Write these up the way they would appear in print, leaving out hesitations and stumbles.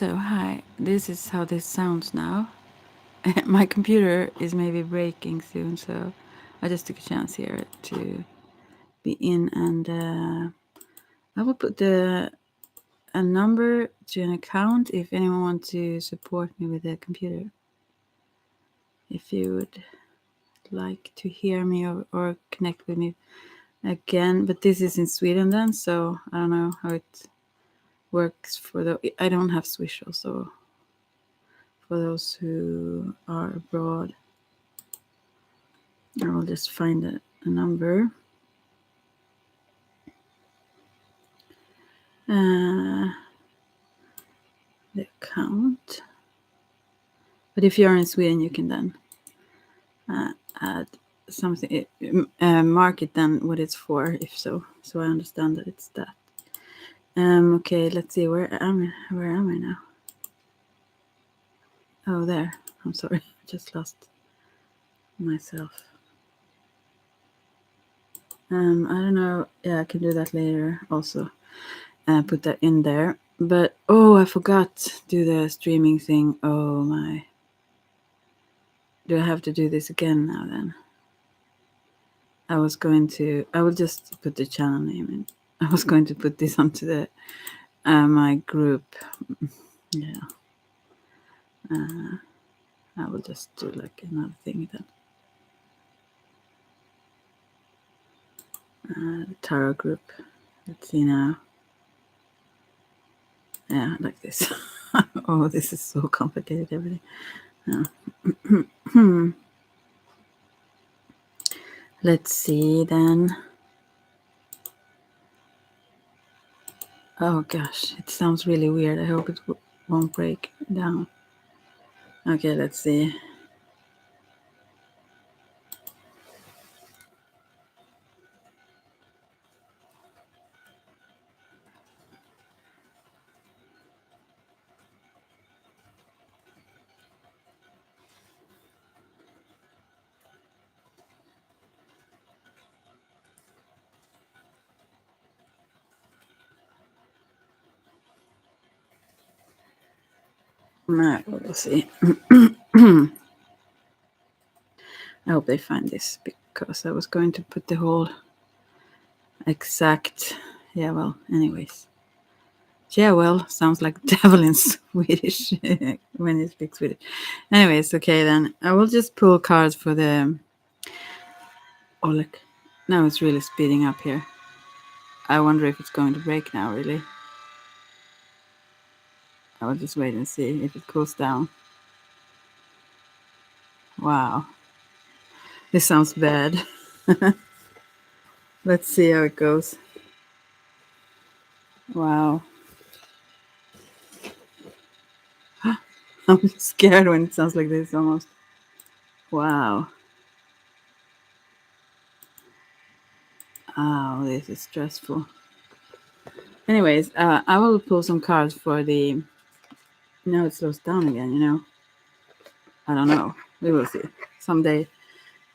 So, hi, this is how this sounds now. My computer is maybe breaking soon, so I just took a chance here to be in, and I will put a number to an account if anyone wants to support me with a computer. If you would like to hear me or connect with me again, but this is in Sweden then, so I don't know how it works for I don't have Swish also for those who are abroad. I will just find a number. The account. But if you're in Sweden, you can then add something, mark it then what it's for, if so. So I understand that it's that. Okay, let's see. Where am I now? Oh, there. I'm sorry. I just lost myself. I don't know. Yeah, I can do that later also. Put that in there. But, oh, I forgot to do the streaming thing. Oh, my. Do I have to do this again now then? I will just put the channel name in. I was going to put this onto the my group. Yeah. I will just do like another thing then. The tarot group. Let's see now. Yeah, like this. Oh, this is so complicated, everything. Let's see then. Oh gosh, it sounds really weird. I hope it won't break down. Okay, let's see. Right, we'll see. I hope they find this because I was going to put the whole exact. Yeah, well, anyways. Yeah, well, sounds like devil in Swedish when you speak Swedish. Anyways, okay, then I will just pull cards for the. Oh, look. Now it's really speeding up here. I wonder if it's going to break now, really. I will just wait and see if it cools down. Wow. This sounds bad. Let's see how it goes. Wow. I'm scared when it sounds like this almost. Wow. Oh, this is stressful. Anyways, I will pull some cards for the. Now it slows down again, you know. I don't know. We will see. Someday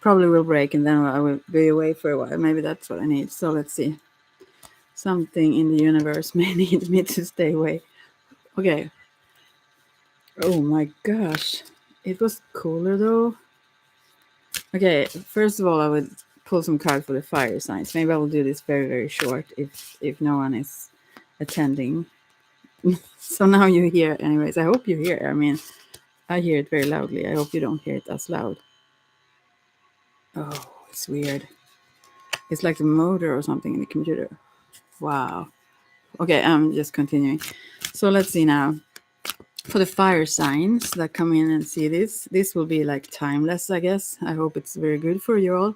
probably will break and then I will be away for a while. Maybe that's what I need. So let's see. Something in the universe may need me to stay away. Okay. Oh my gosh. It was cooler though. Okay, first of all, I would pull some cards for the fire signs. Maybe I will do this very, very short if no one is attending. So now you hear, anyways. I hope you hear. I mean, I hear it very loudly. I hope you don't hear it as loud. Oh, it's weird. It's like the motor or something in the computer. Wow. Okay, I'm just continuing. So let's see now. For the fire signs that come in and see this will be like timeless, I guess. I hope it's very good for you all.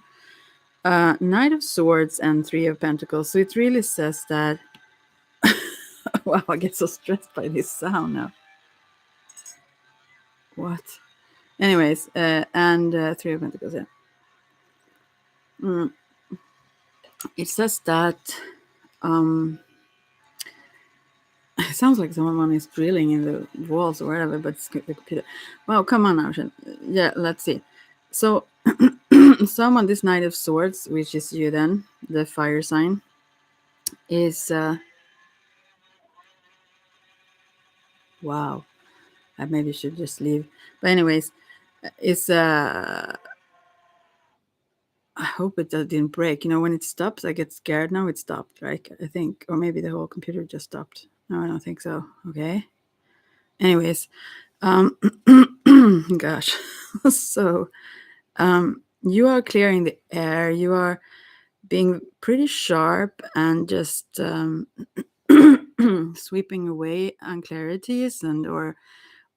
Knight of Swords and Three of Pentacles. So it really says that. Wow, I get so stressed by this sound now. What? Anyways, and Three of Pentacles, yeah. It says that. It sounds like someone is drilling in the walls or whatever, but it's the computer. Well, come on now. Yeah, let's see. So, someone, this Knight of Swords, which is you then, the fire sign, is Wow. I maybe should just leave. But anyways, it's I hope it didn't break. When it stops, I get scared. Now it stopped, right? I think, or maybe the whole computer just stopped. No, I don't think so. Okay. Anyways, gosh. So, you are clearing the air. You are being pretty sharp and just sweeping away unclarities or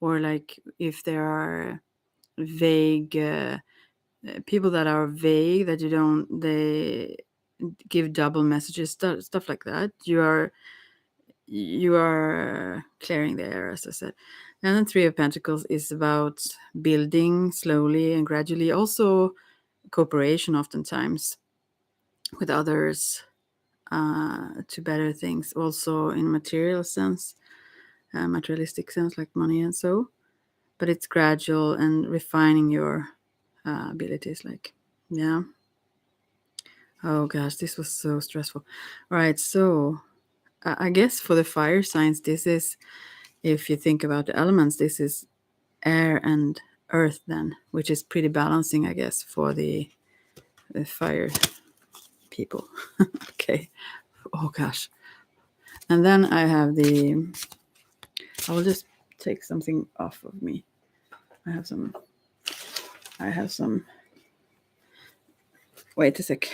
like if there are vague people that are vague that they give double messages, stuff like that. You are clearing the air, as I said. And then Three of Pentacles is about building slowly and gradually, also cooperation oftentimes with others, to better things, also in material sense, materialistic sense, like money and so. But it's gradual and refining your abilities, like, yeah. Oh gosh, this was so stressful. All right, so I guess for the fire signs, this is, if you think about the elements, this is air and earth then, which is pretty balancing, I guess, for the fire people. Okay. Oh gosh. And then I will just take something off of me. I have some, wait a sec.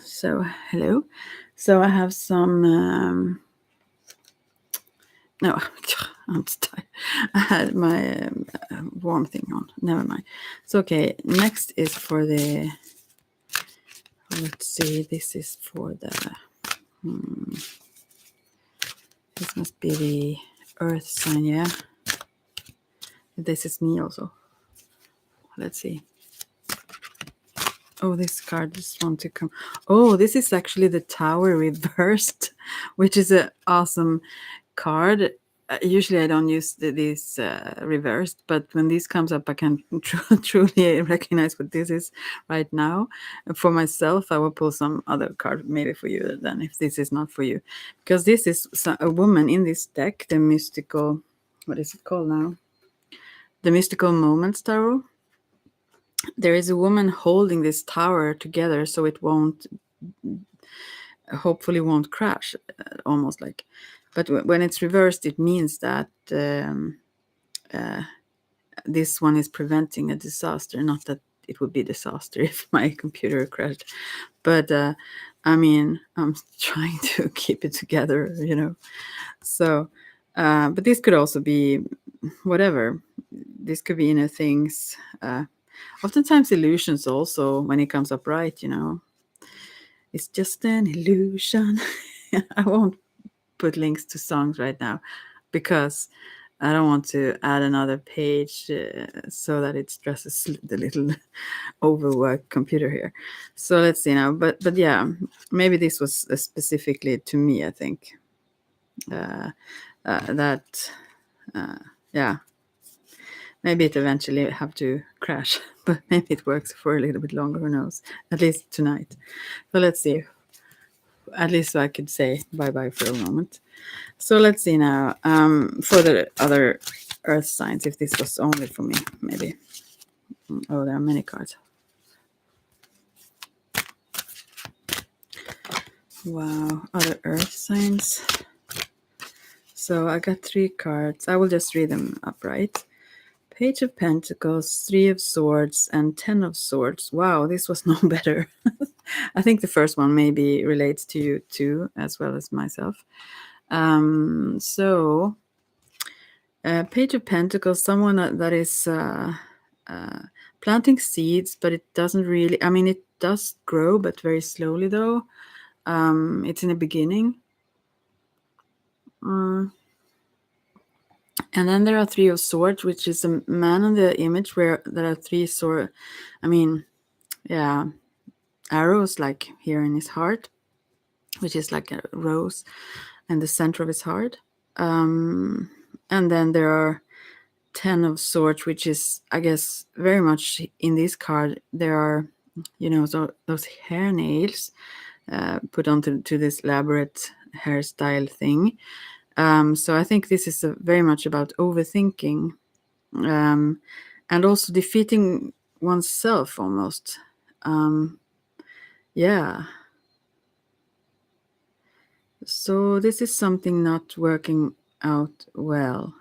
So, hello. So I have some, no, I'm tired. I had my warm thing on. Never mind. So, okay, next is for the, let's see, this is for the, this must be the earth sign, yeah? This is me also. Let's see. Oh, this card just want to come. Oh, this is actually the Tower reversed, which is an awesome card. Usually I don't use these reversed, but when this comes up, I can truly recognize what this is right now. For myself, I will pull some other card, maybe for you then, if this is not for you. Because this is a woman in this deck, the mystical, what is it called now? The Mystical Moments Tarot. There is a woman holding this tower together so it hopefully won't crash, almost like. But when it's reversed, it means that this one is preventing a disaster. Not that it would be a disaster if my computer crashed, but I mean, I'm trying to keep it together, So, but this could also be whatever. This could be inner things. Oftentimes illusions also, when it comes up right, it's just an illusion. I won't put links to songs right now because I don't want to add another page so that it stresses the little overworked computer here. So let's see now. But yeah, maybe this was specifically to me, I think. That yeah, maybe it eventually have to crash, but maybe it works for a little bit longer. Who knows? At least tonight. So let's see. At least so I could say bye bye for a moment. So let's see now. For the other earth signs, if this was only for me, maybe. Oh, there are many cards. Wow, other earth signs. So I got 3 cards. I will just read them upright. Page of Pentacles, 3 of Swords, and 10 of Swords. Wow, this was no better. I think the first one maybe relates to you too, as well as myself. So, Page of Pentacles, someone that is planting seeds, but it doesn't really, I mean, it does grow, but very slowly though. It's in the beginning. And then there are 3 of Swords, which is a man in the image where there are 3 sword. I mean, yeah, arrows like here in his heart, which is like a rose in the center of his heart. And then there are Ten of Swords, which is, I guess, very much in this card. There are, those hair nails put onto this elaborate hairstyle thing. So I think this is very much about overthinking, and also defeating oneself almost. Yeah. So this is something not working out well.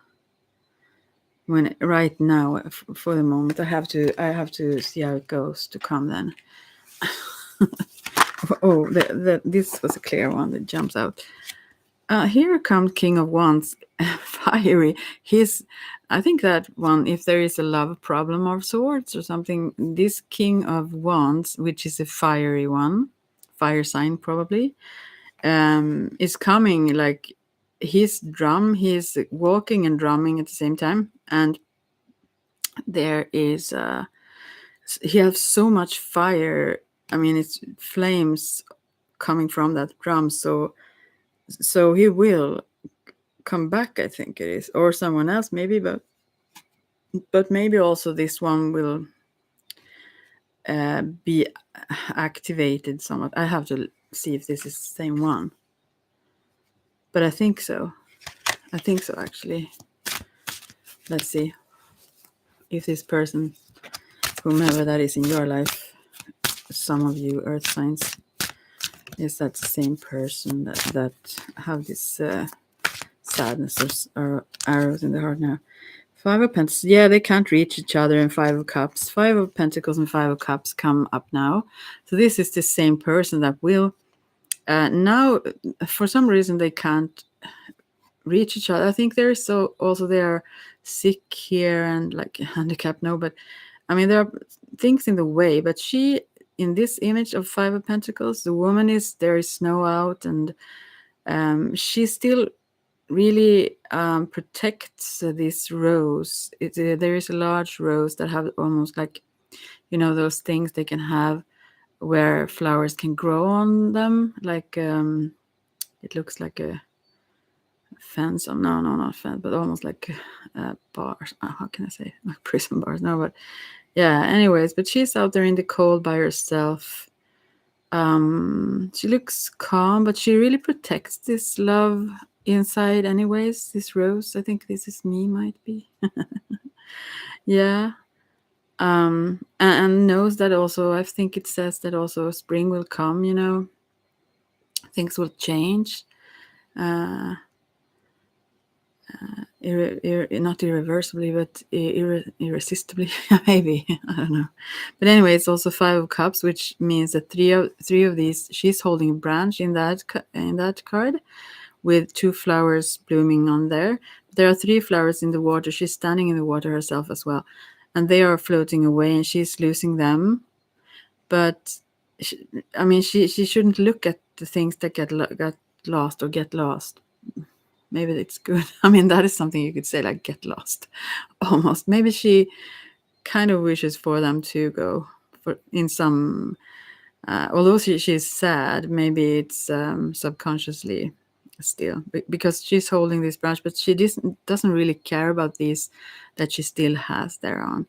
When right now, for the moment, I have to see how it goes to come then. Oh, this was a clear one that jumps out. Here comes King of Wands, fiery. I think that one, if there is a love problem of sorts or something, this King of Wands, which is a fiery one, fire sign probably, is coming like he's walking and drumming at the same time, and there is he has so much fire. I mean, it's flames coming from that drum, so he will come back, I think it is, or someone else maybe, but maybe also this one will be activated somewhat. I have to see if this is the same one, but I think so actually. Let's see if this person, whomever that is in your life, some of you earth signs, is that the same person that have this sadness or arrows in the heart now. Five of Pentacles. Yeah, they can't reach each other, and Five of Cups. Five of Pentacles and Five of Cups come up now. So this is the same person that will now, for some reason, they can't reach each other. I think they are sick here and like handicapped. No, but I mean, there are things in the way. But in this image of Five of Pentacles, the woman there is snow out, and she still really protects this rose. There is a large rose that have almost like, those things they can have where flowers can grow on them, like it looks like a fence. No, not fence, but almost like bars. How can I say, like prison bars? No, but yeah. Anyways, but she's out there in the cold by herself. She looks calm, but she really protects this love inside. Anyways, this rose. I think this is me. Might be. Yeah. And knows that also. I think it says that also spring will come. Things will change. Not irreversibly, but irresistibly, maybe. I don't know. But anyway, it's also Five of Cups, which means that three of these, she's holding a branch in that card, with two flowers blooming on there. There are three flowers in the water. She's standing in the water herself as well, and they are floating away, and she's losing them. But she shouldn't look at the things that get lost or get lost. Maybe it's good. I mean, that is something you could say, like, get lost, almost. Maybe she kind of wishes for them to go in some, although she's sad, maybe it's subconsciously still, because she's holding this branch, but she doesn't really care about these that she still has there on,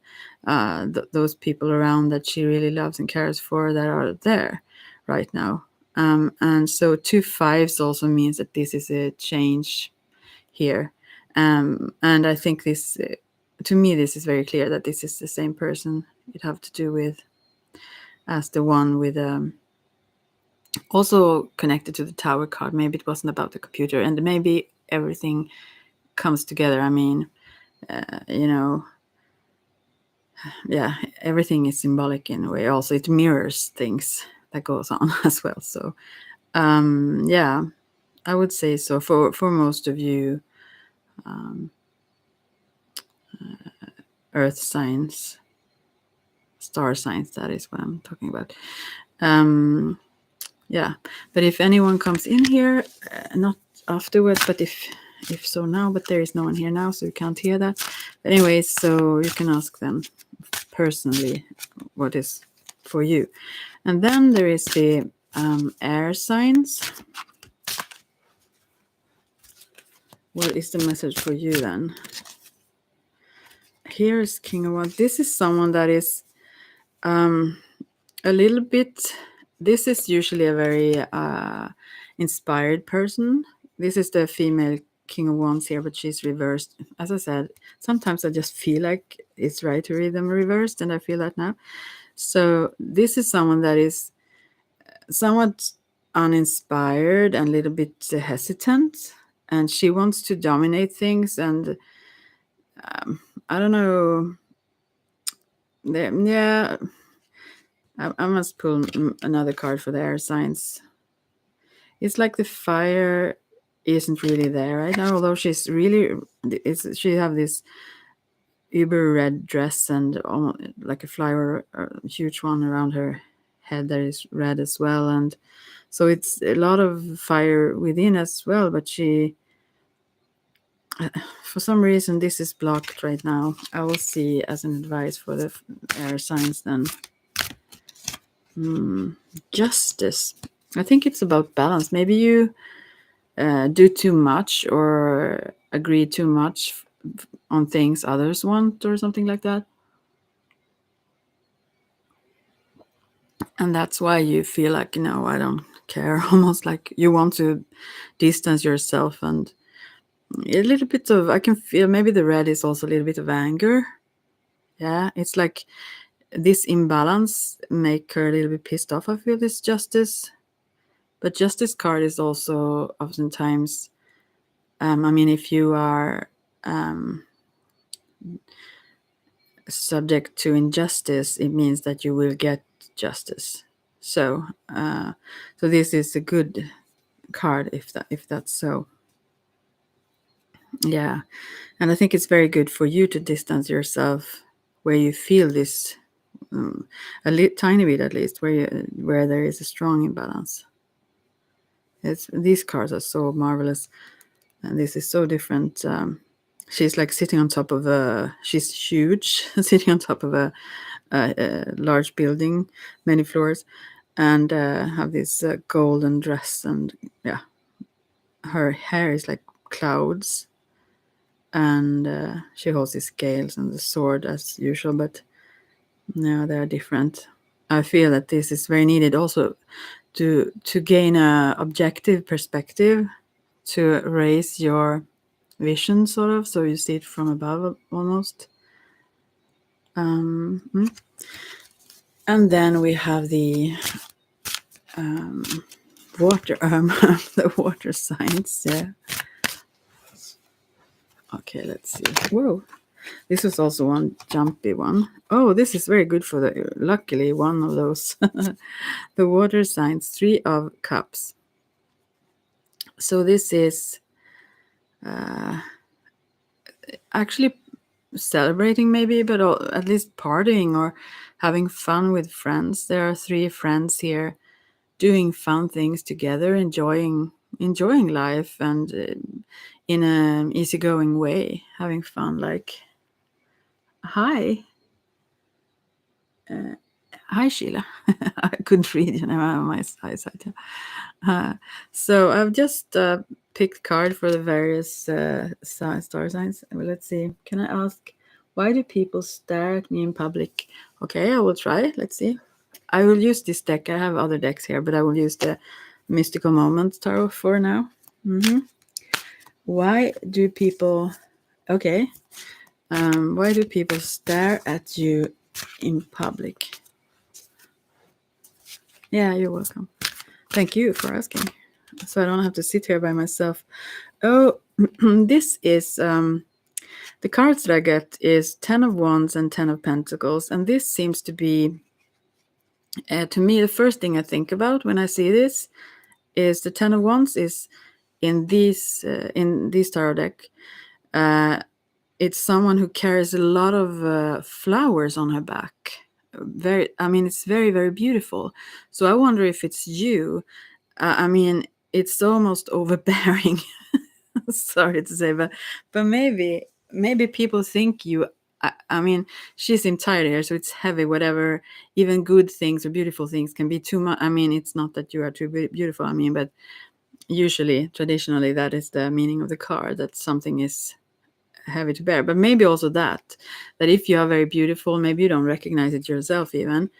those people around that she really loves and cares for that are there right now. And so 2 5s also means that this is a change here. And I think this, to me, this is very clear that this is the same person you'd have to do with as the one with also connected to the Tower card. Maybe it wasn't about the computer, and maybe everything comes together. I mean, yeah, everything is symbolic in a way. Also, it mirrors things that goes on as well. So, yeah, I would say so for most of you, earth signs, star signs, that is what I'm talking about. Yeah, but if anyone comes in here, not afterwards, but if so now, but there is no one here now, so you can't hear that. But anyway, so you can ask them personally what is for you. And then there is the air signs. What is the message for you then? here's King of Wands. This is someone that is a little bit. This is usually a very inspired person. This is the female King of Wands here, but she's reversed. As I said, sometimes I just feel like it's right to read them reversed, and I feel that now. So this is someone that is somewhat uninspired and a little bit hesitant, and she wants to dominate things. And I don't know. Yeah, I must pull another card for the air signs. It's like the fire isn't really there right now, although she's really. She have this uber red dress and almost like a flower, a huge one around her head that is red as well, and so it's a lot of fire within as well. But she, for some reason, this is blocked right now. I will see as an advice for the air signs then. Justice. I think it's about balance. Maybe you do too much or agree too much on things others want or something like that. And that's why you feel like, no, I don't care. Almost like you want to distance yourself. And a little bit of, I can feel maybe the red is also a little bit of anger. Yeah, it's like this imbalance make her a little bit pissed off. I feel this justice. But justice card is also oftentimes, I mean, if you are subject to injustice, it means that you will get justice. So, so this is a good card if that's so. Yeah, and I think it's very good for you to distance yourself where you feel this tiny bit at least where there is a strong imbalance. These cards are so marvelous, and this is so different. She's like sitting on top of she's huge, sitting on top of a large building, many floors, and have this golden dress, and yeah, her hair is like clouds, and she holds the scales and the sword as usual, but no, they are different. I feel that this is very needed also to gain a objective perspective, to raise your vision sort of, so you see it from above almost. And then we have the water the water signs. Yeah, okay, let's see. Whoa, this was also one jumpy one. Oh, this is very good for the, luckily one of those. The water signs, 3 of Cups. So this is actually celebrating maybe, but at least partying or having fun with friends. There are 3 friends here doing fun things together, enjoying life, and in an easygoing way, having fun. Like, hi Sheila. I couldn't read, my eyesight. So I've just picked card for the various star signs. Let's see. Can I ask, why do people stare at me in public? Okay, I will try. Let's see. I will use this deck. I have other decks here, but I will use the Mystical Moments Tarot for now. Why do people... Okay. Why do people stare at you in public? Yeah, you're welcome. Thank you for asking. So I don't have to sit here by myself. Oh, this is... the cards that I get is 10 of Wands and 10 of Pentacles. And this seems to be... to me, the first thing I think about when I see this is the 10 of Wands is in this tarot deck. It's someone who carries a lot of flowers on her back. It's very, very beautiful. So I wonder if it's you. It's almost overbearing. Sorry to say, but maybe people think you... she's in tight here, so it's heavy. Whatever, even good things or beautiful things can be too much. It's not that you are too beautiful. But usually, traditionally, that is the meaning of the card, that something is heavy to bear. But maybe also that if you are very beautiful, maybe you don't recognize it yourself even.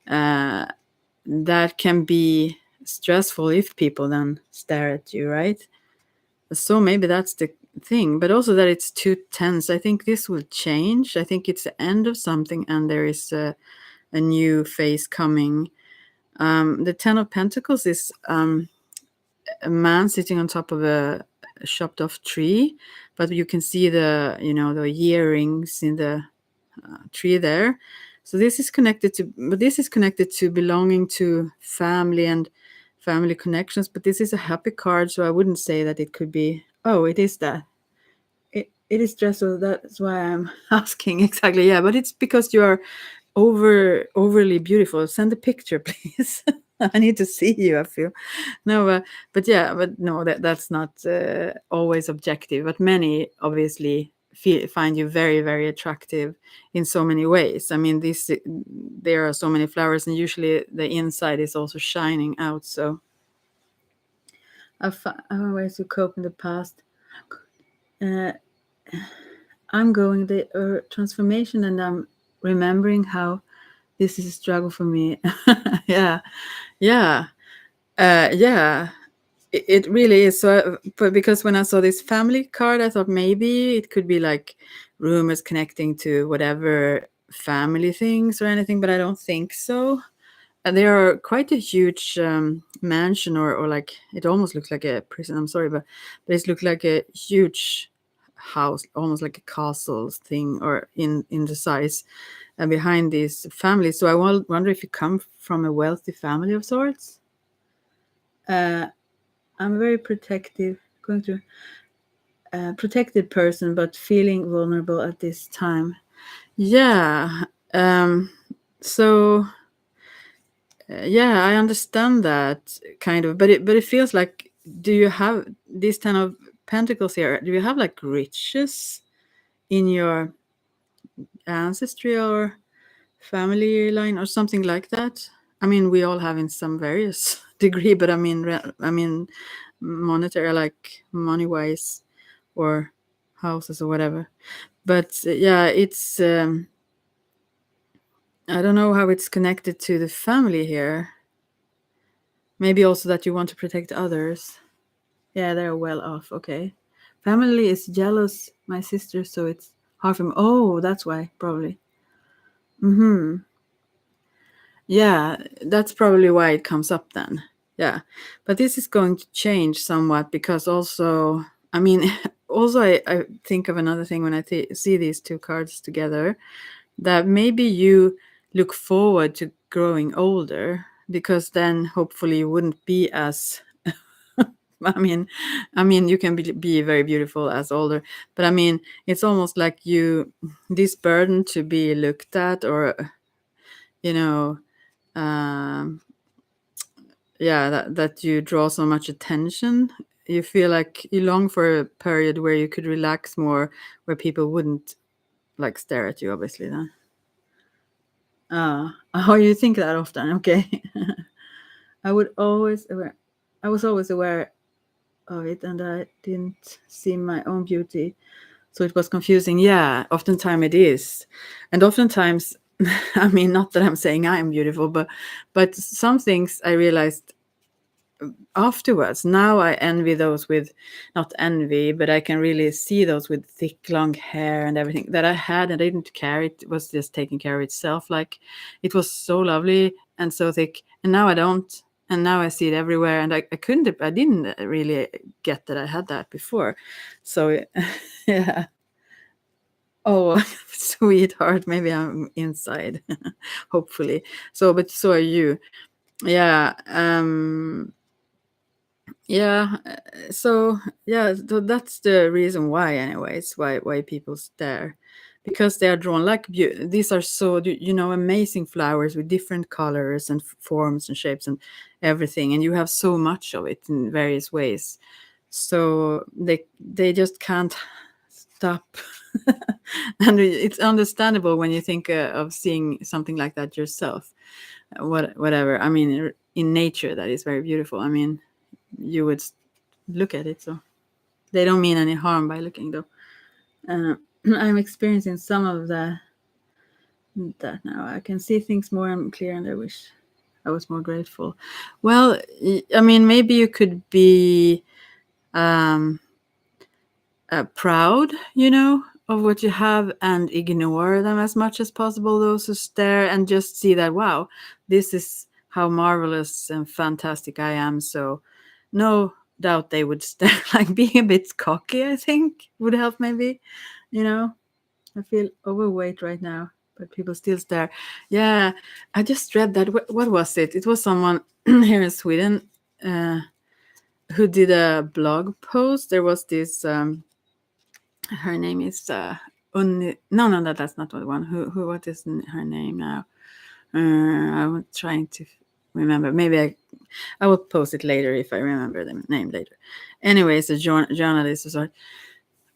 That can be stressful if people then stare at you, right? So maybe that's the thing, but also that it's too tense. I think this will change. I think it's the end of something, and there is a new phase coming. The Ten of Pentacles is a man sitting on top of a chopped off tree, but you can see the earrings in the tree there. So this is connected to belonging to family and family connections. But this is a happy card, so I wouldn't say that it could be. Oh, it is that. It is stressful. That's why I'm asking exactly. Yeah, but it's because you are overly beautiful. Send a picture, please. I need to see you. I feel no, but yeah, but no, that's not always objective. But many obviously find you very, very attractive in so many ways. I mean, there are so many flowers, and usually the inside is also shining out. So I found ways to cope in the past. I'm going the transformation, and I'm remembering how this is a struggle for me. Yeah, yeah, yeah. It really is. So, but because when I saw this family card, I thought maybe it could be like rumors connecting to whatever family things or anything, but I don't think so. And they are quite a huge mansion, or like it almost looks like a prison. I'm sorry, but it looks like a huge house, almost like a castle thing, or in the size, and behind this family. So I wonder if you come from a wealthy family of sorts. I'm very protective, going to protected person, but feeling vulnerable at this time. Yeah. So yeah, I understand that kind of, but it feels like, do you have this kind of pentacles here? Do you have like riches in your ancestry or family line or something like that? I mean, we all have in some various degree, but I mean, monetary, like money wise, or houses or whatever. But yeah, it's I don't know how it's connected to the family here. Maybe also that you want to protect others. Yeah, they're well off. Okay. Family is jealous, my sister, so it's hard for me. Oh, that's why, probably. Mm-hmm. Yeah, that's probably why it comes up then. Yeah. But this is going to change somewhat, because also, I mean, also I think of another thing when I see these two cards together, that maybe you look forward to growing older, because then hopefully you wouldn't be as I mean, you can be very beautiful as older, but I mean, it's almost like this burden to be looked at, or you know, um, yeah, that you draw so much attention. You feel like you long for a period where you could relax more, where people wouldn't like stare at you. Obviously, then. Oh, you think that often? Okay. I would always aware. I was always aware of it, and I didn't see my own beauty, so it was confusing. Yeah, oftentimes it is, and oftentimes, I mean, not that I'm saying I'm beautiful, but some things I realized afterwards. Now I envy those with, not envy, but I can really see those with thick, long hair and everything that I had, and I didn't care. It was just taking care of itself. Like, it was so lovely and so thick, and now I don't. And now I see it everywhere, and I didn't really get that I had that before. So, yeah. Oh, sweetheart, maybe I'm inside, hopefully. So, but so are you. Yeah. Yeah, so yeah, that's the reason why, anyways, why people stare, because they are drawn like these are so amazing flowers with different colors and forms and shapes and everything, and you have so much of it in various ways, so they just can't stop. And it's understandable when you think of seeing something like that yourself. Whatever, I mean, in nature, that is very beautiful. I mean, you would look at it, so they don't mean any harm by looking, though. Uh, I'm experiencing some of that now. I can see things more and clear, and I wish I was more grateful. Well, I mean, maybe you could be um, proud, of what you have and ignore them as much as possible, those who stare, and just see that, wow, this is how marvelous and fantastic I am. So, no doubt they would stare. Like being a bit cocky, I think, would help maybe, you know. I feel overweight right now, but people still stare. Yeah, I just read that. What was it? It was someone here in Sweden uh, who did a blog post. There was this. Her name is Unni. No, that's not the one. What is her name now? I'm trying to remember. Maybe I will post it later if I remember the name later. Anyways, a journalist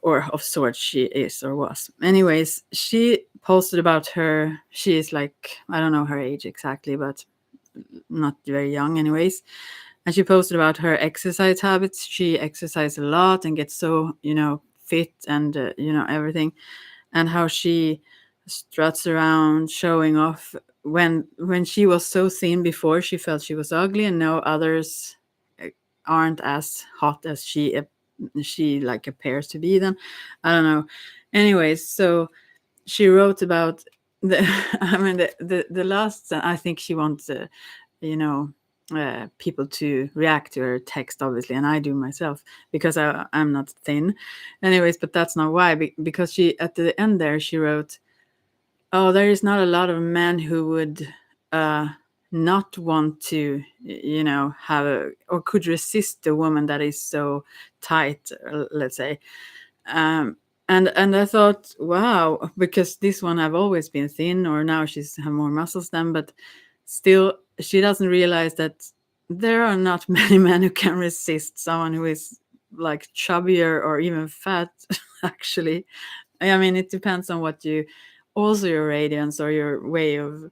or of sorts she is or was. Anyways, she posted about her. She is like, I don't know her age exactly, but not very young, anyways. And she posted about her exercise habits. She exercises a lot and gets so, fit and, everything. And how she struts around showing off when she was so thin before, she felt she was ugly, and now others uh, aren't as hot as she like appears to be then. I don't know. Anyways, so she wrote about the I mean the last, I think she wants you know people to react to her text, obviously, and I do myself because I'm not thin. Anyways, but that's not why. Because she, at the end there, she wrote, oh, there is not a lot of men who would uh not want to, have or could resist a woman that is so tight, let's say. um, and I thought, wow, because this one I've always been thin, or now she's have more muscles than, but still she doesn't realize that there are not many men who can resist someone who is like chubbier or even fat. Actually, I mean, it depends on what you, also your radiance or your way of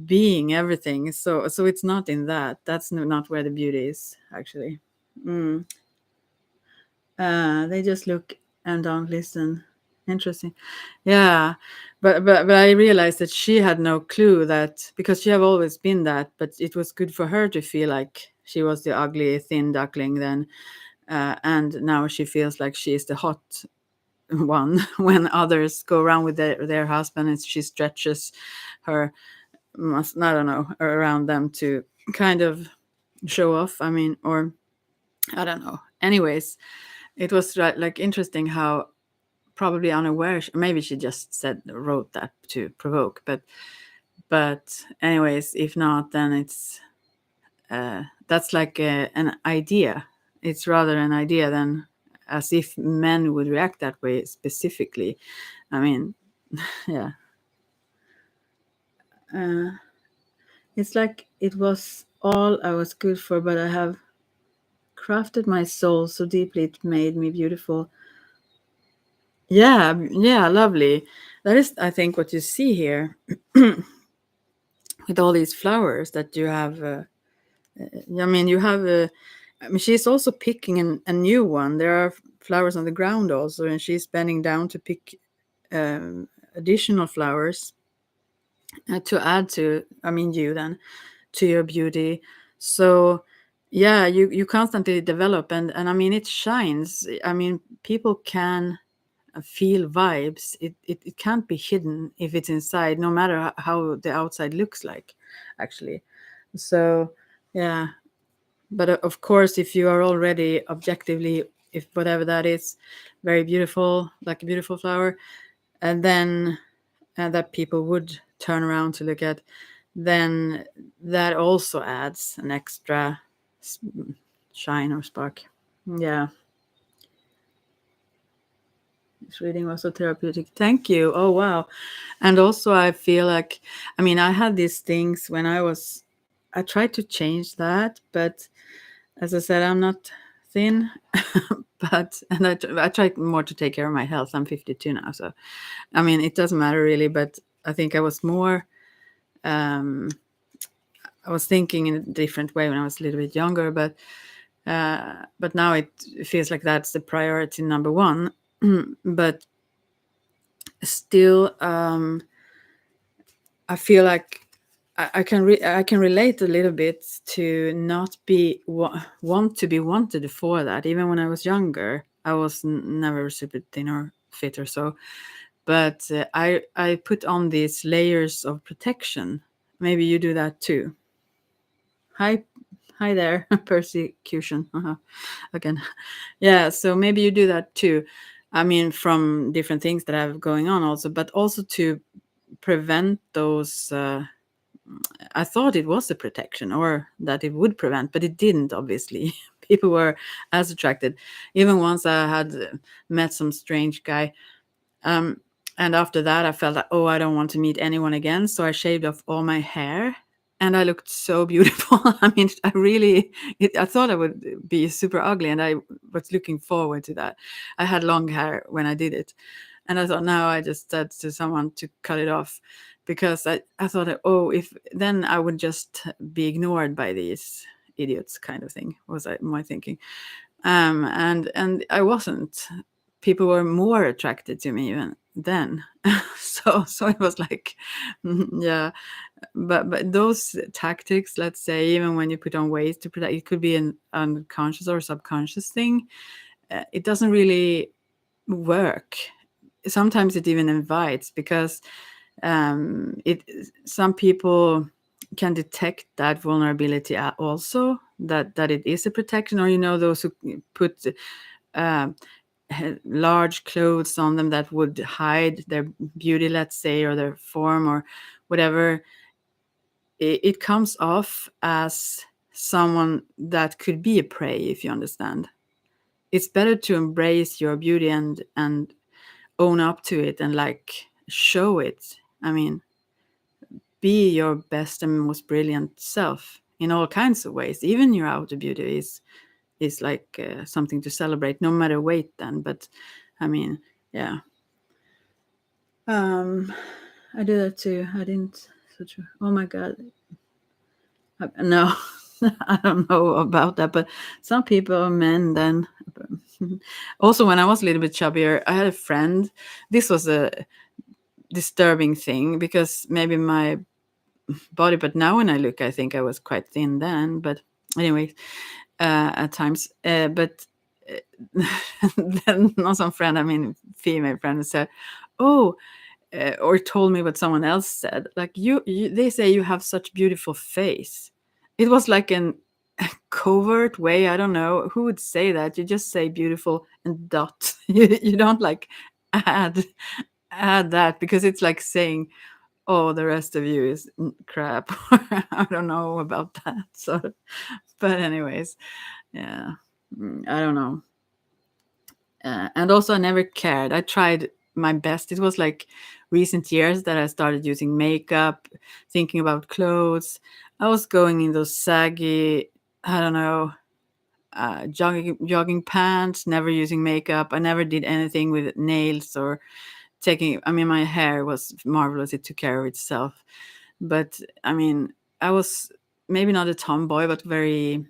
being, everything. So it's not in that. That's not where the beauty is, actually. Mm. They just look and don't listen. Interesting. Yeah, but I realized that she had no clue, that because she have always been that, but it was good for her to feel like she was the ugly thin duckling then, and now she feels like she is the hot one when others go around with their husband, and she stretches her I don't know, around them to kind of show off. I mean, or I don't know. Anyways, it was like interesting how, probably unaware, maybe she just wrote that to provoke, but anyways, if not, then it's that's like an idea. It's rather an idea than as if men would react that way specifically. I mean, yeah. uh, it's like it was all I was good for, but I have crafted my soul so deeply it made me beautiful. Yeah, yeah, lovely. That is, I think, what you see here with all these flowers that you have. I mean, you have. I mean, she's also picking a new one. There are flowers on the ground also, and she's bending down to pick additional flowers to add to. I mean, you then to your beauty. So, yeah, you constantly develop, and I mean, it shines. I mean, people can feel vibes. It can't be hidden if it's inside, no matter how the outside looks like, actually. So, yeah. But of course, if you are already objectively, if whatever that is, very beautiful, like a beautiful flower, and then that people would turn around to look at, then that also adds an extra s- shine or spark. Yeah. This reading was so therapeutic. Thank you. Oh, wow. And also, I feel like, I mean, I had these things when I tried to change that, but as I said, I'm not thin, and I try more to take care of my health. I'm 52 now. So, I mean, it doesn't matter really, but I think I was more, um, I was thinking in a different way when I was a little bit younger, but now it feels like that's the priority number one. But still, I feel like I can relate a little bit to not be want to be wanted before that. Even when I was younger, I was never super thin or fit or so. But I put on these layers of protection. Maybe you do that too. Hi, hi there, persecution. Again, yeah. So maybe you do that too. I mean, from different things that I have going on also, but also to prevent those. I thought it was a protection or that it would prevent, but it didn't, obviously. People were as attracted. Even once I had met some strange guy. Um, and after that, I felt like, oh, I don't want to meet anyone again. So I shaved off all my hair and I looked so beautiful. I mean, I thought I would be super ugly and I was looking forward to that. I had long hair when I did it. And I thought, now I just said to someone to cut it off because I thought, oh, if then I would just be ignored by these idiots, kind of thing, was my thinking. And I wasn't. People were more attracted to me even then. So it was like, yeah. But those tactics, let's say, even when you put on weight to protect, it could be an unconscious or subconscious thing. It doesn't really work. Sometimes it even invites because it some people can detect that vulnerability also, that it is a protection, or those who put um, large clothes on them that would hide their beauty, let's say, or their form or whatever. It comes off as someone that could be a prey, if you understand. It's better to embrace your beauty and own up to it and like show it. I mean, be your best and most brilliant self in all kinds of ways. Even your outer beauty is like something to celebrate, no matter weight. Then, but I mean, yeah. I do that too. I didn't. Such. Oh my god. No, I don't know about that. But some people, men, then. Also, when I was a little bit chubbier, I had a friend. This was a disturbing thing because maybe my body, but now when I look, I think I was quite thin then. But anyway, at times, but then not some friend, I mean female friend, said, "Oh," or told me what someone else said, like you they say you have such beautiful face. It was like an covert way. I don't know who would say that. You just say beautiful and dot. You don't like add add that because it's like saying, oh, the rest of you is crap. I don't know about that. So, but anyways, yeah, I don't know. And also, I never cared. I tried my best. It was like recent years that I started using makeup, thinking about clothes. I was going in those saggy, I don't know, jogging pants, never using makeup. I never did anything with nails or taking. I mean, my hair was marvelous. It took care of itself. But I mean, I was maybe not a tomboy, but very.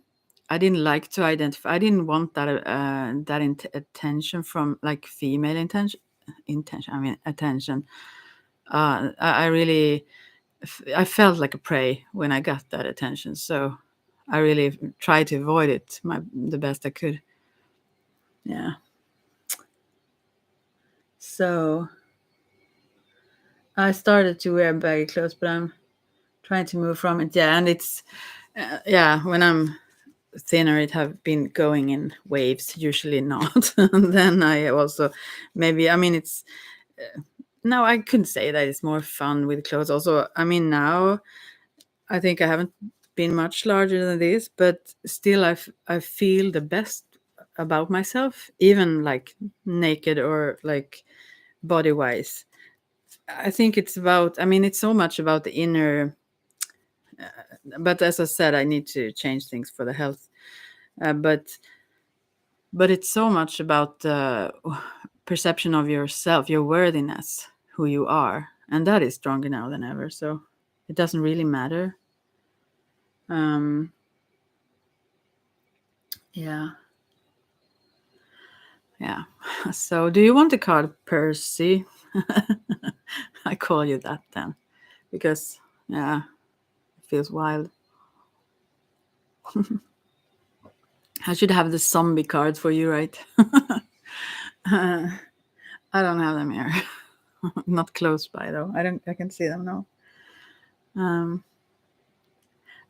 I didn't like to identify. I didn't want that attention from like female intention. Intention. I mean, attention. I really. I felt like a prey when I got that attention. So I really tried to avoid it the best I could. Yeah. So I started to wear baggy clothes, but I'm trying to move from it. Yeah, and it's yeah. When I'm thinner, it have been going in waves. Usually not. And then I also maybe. I mean, it's no. I couldn't say that it's more fun with clothes. Also, I mean, now I think I haven't been much larger than this, but still, I feel the best about myself, even like naked or like body wise. I think it's about. I mean, it's so much about the inner. But as I said, I need to change things for the health. But it's so much about the perception of yourself, your worthiness, who you are, and that is stronger now than ever. So it doesn't really matter. Um, yeah, yeah. So, do you want a card, Percy? I call you that then, because yeah, it feels wild. I should have the zombie card for you, right? I don't have them here. Not close by though. I can see them now.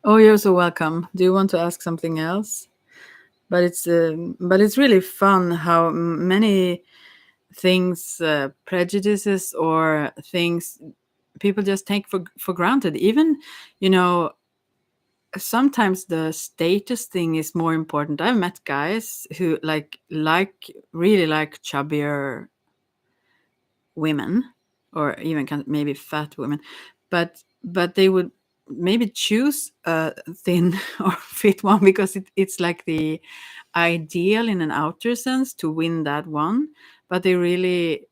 Oh, you're so welcome. Do you want to ask something else? But it's really fun how many things, prejudices or things people just take for granted. Even, you know, sometimes the status thing is more important. I've met guys who really like chubbier women, or even kind of maybe fat women, but they would maybe choose a thin or fit one because it's like the ideal in an outer sense to win that one, but they really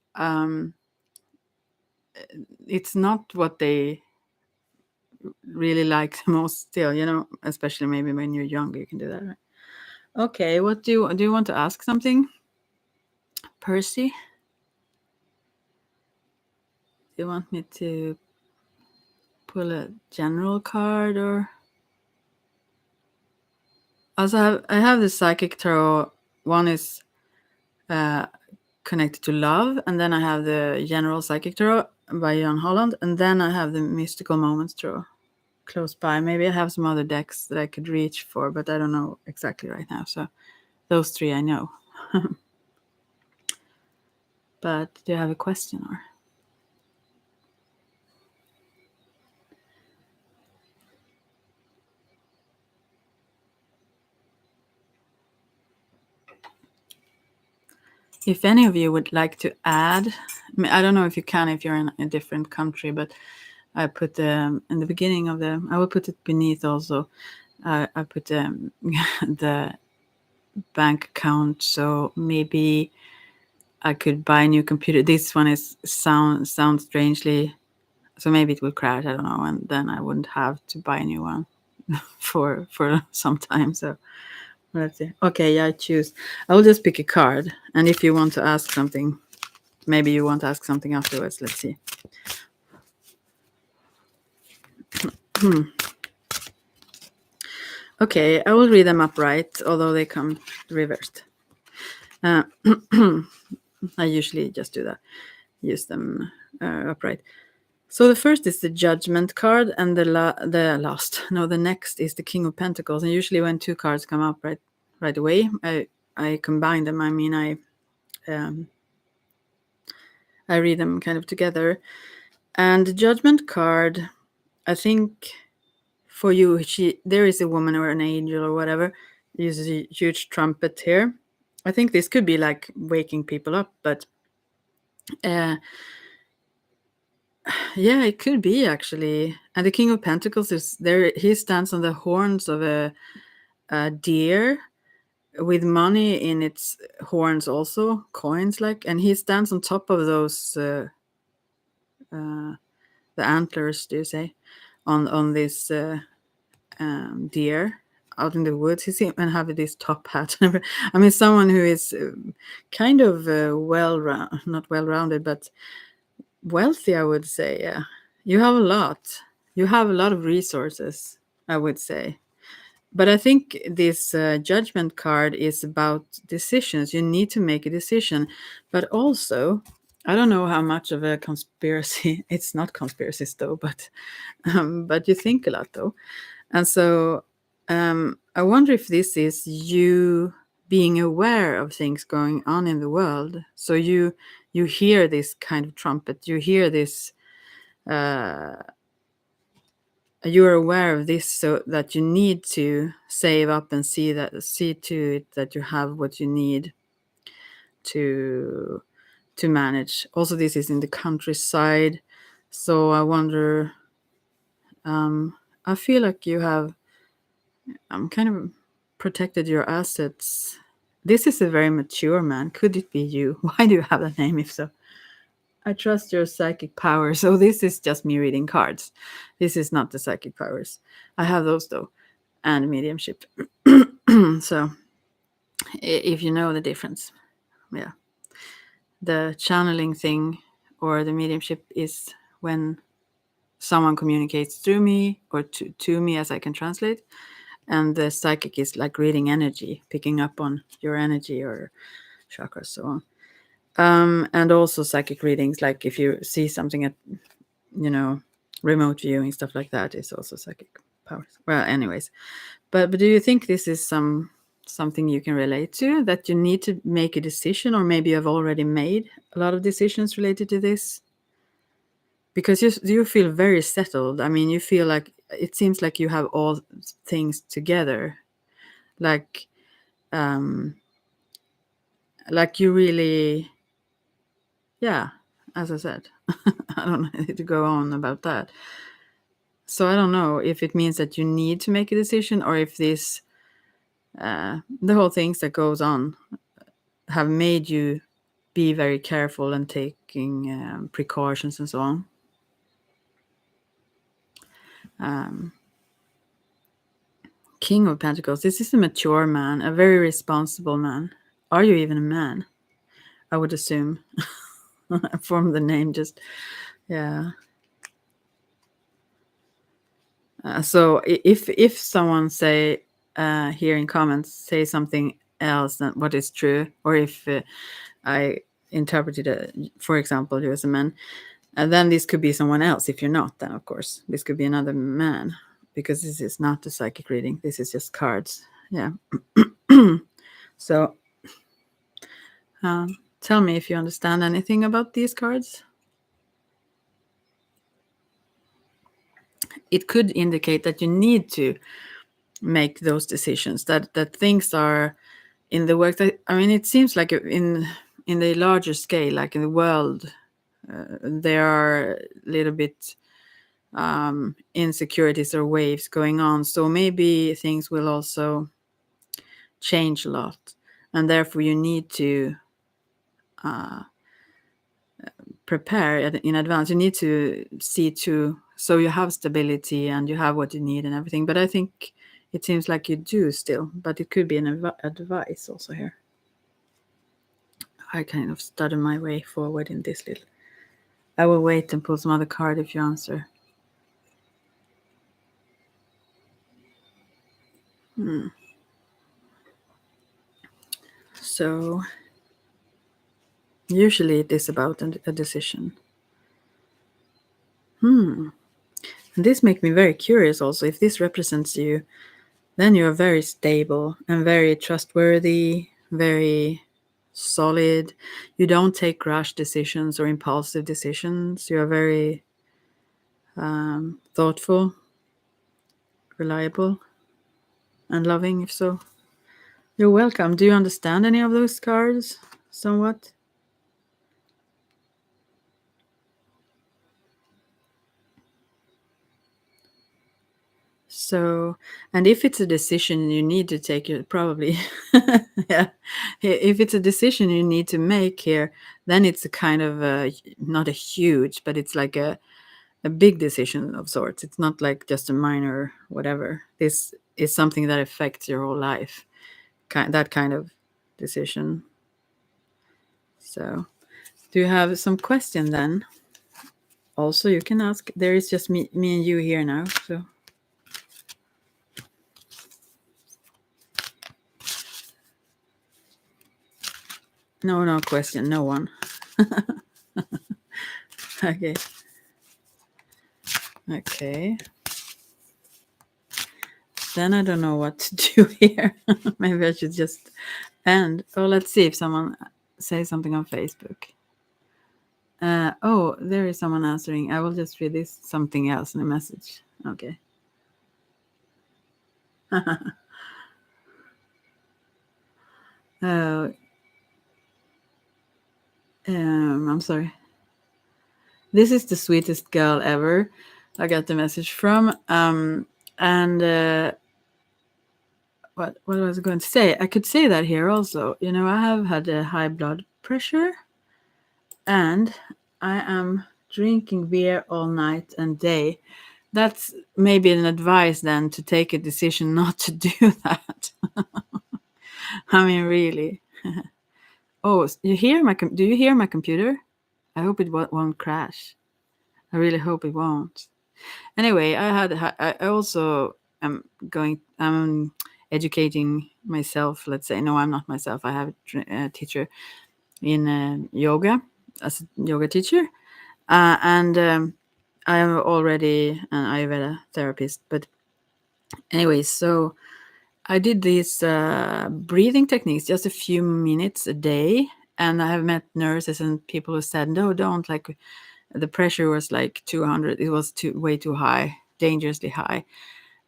it's not what they really like the most still, you know, especially maybe when you're younger you can do that, right? Okay, what do you want to ask something, Percy? Do you want me to pull a general card, or also I have the psychic tarot. One is connected to love, and then I have the general psychic tarot by Jan Holland, and then I have the mystical moments tarot close by. Maybe I have some other decks that I could reach for, but I don't know exactly right now. So those three I know. But do you have a question, or? If any of you would like to add, I don't know if you can if you're in a different country, but I put in the beginning of I will put it beneath also. I put the bank account, so maybe I could buy a new computer. This one is sounds strangely, so maybe it will crash. I don't know, and then I wouldn't have to buy a new one for some time. So let's see. Okay, yeah, I choose. I will just pick a card, and if you want to ask something, maybe you want to ask something afterwards. Let's see. Okay, I will read them upright, although they come reversed. I usually just do that, use them upright. So the first is the Judgment card, and the next is the King of Pentacles. And usually when two cards come up right away, I combine them. I mean, I read them kind of together. And the Judgment card, I think for you, there is a woman or an angel or whatever, uses a huge trumpet here. I think this could be like waking people up, but yeah, it could be actually. And the King of Pentacles is there. He stands on the horns of a deer with money in its horns, also coins, like, and he stands on top of those the antlers. Do you say on this deer out in the woods? He's and have this top hat. I mean, someone who is kind of not well-rounded, but wealthy, I would say. Yeah, you have a lot. You have a lot of resources, I would say. But I think this Judgment card is about decisions. You need to make a decision, but also, I don't know how much of a conspiracy. It's not conspiracies though, but you think a lot though. And so I wonder if this is you being aware of things going on in the world. So you hear this kind of trumpet, you hear this, you're aware of this, so that you need to save up and see to it that you have what you need to manage. Also, this is in the countryside, so I wonder. I feel like you have kind of protected your assets. This is a very mature man. Could it be you? Why do you have that name if so? I trust your psychic powers. So this is just me reading cards. This is not the psychic powers. I have those though, and mediumship. So if you know the difference, yeah, the channeling thing or the mediumship is when someone communicates through me or to me as I can translate. And the psychic is like reading energy, picking up on your energy or chakras, so on. And also psychic readings, like if you see something at, remote viewing, stuff like that is also psychic powers. Well, anyways, but do you think this is something you can relate to, that you need to make a decision, or maybe you have already made a lot of decisions related to this? Because you feel very settled. I mean, you feel like it seems like you have all things together, like you really, yeah, as I said. I don't need to go on about that. So I don't know if it means that you need to make a decision, or if this the whole things that goes on have made you be very careful and taking precautions and so on. King of Pentacles. This is a mature man, a very responsible man. Are you even a man? I would assume. From the name, just, yeah. So if someone say here in comments say something else than what is true, or if I interpreted for example, you as a man, then this could be someone else. If you're not, then of course this could be another man, because this is not a psychic reading. This is just cards. Yeah. So tell me if you understand anything about these cards. It could indicate that you need to make those decisions, that things are in the work. That, I mean, it seems like in the larger scale, like in the world, there are a little bit insecurities or waves going on. So maybe things will also change a lot, and therefore you need to prepare in advance. You need to see to, so you have stability and you have what you need and everything. But I think it seems like you do still, but it could be an advice also here. I kind of stutter my way forward in this little. I will wait and pull some other card if you answer. So usually it is about a decision. And this makes me very curious also. If this represents you, then you're very stable and very trustworthy, very solid. You don't take rash decisions or impulsive decisions. You're very thoughtful, reliable, and loving, if so. You're welcome. Do you understand any of those cards somewhat? So, and if it's a decision you need to take, it probably, yeah. If it's a decision you need to make here, then it's a kind of not a huge, but it's like a big decision of sorts. It's not like just a minor whatever. This is something that affects your whole life, that kind of decision. So, do you have some question then? Also, you can ask. There is just me and you here now, so. No question. No one. Okay. Okay. Then I don't know what to do here. Maybe I should just end. Oh, let's see if someone says something on Facebook. Oh, there is someone answering. I will just read this something else in a message. Okay. I'm sorry. This is the sweetest girl ever. I got the message from. And what was I going to say? I could say that here also. You know, I have had a high blood pressure, and I am drinking beer all night and day. That's maybe an advice then, to take a decision not to do that. I mean, really. Oh, do you hear my computer? I hope it won't crash. I really hope it won't. Anyway, I also am educating myself. Let's say, no, I'm not myself. I have a teacher in yoga, as a yoga teacher, and I am already an Ayurveda therapist. But anyway, so I did these breathing techniques, just a few minutes a day, and I have met nurses and people who said, no, don't, like, the pressure was like 200. It was way too high, dangerously high.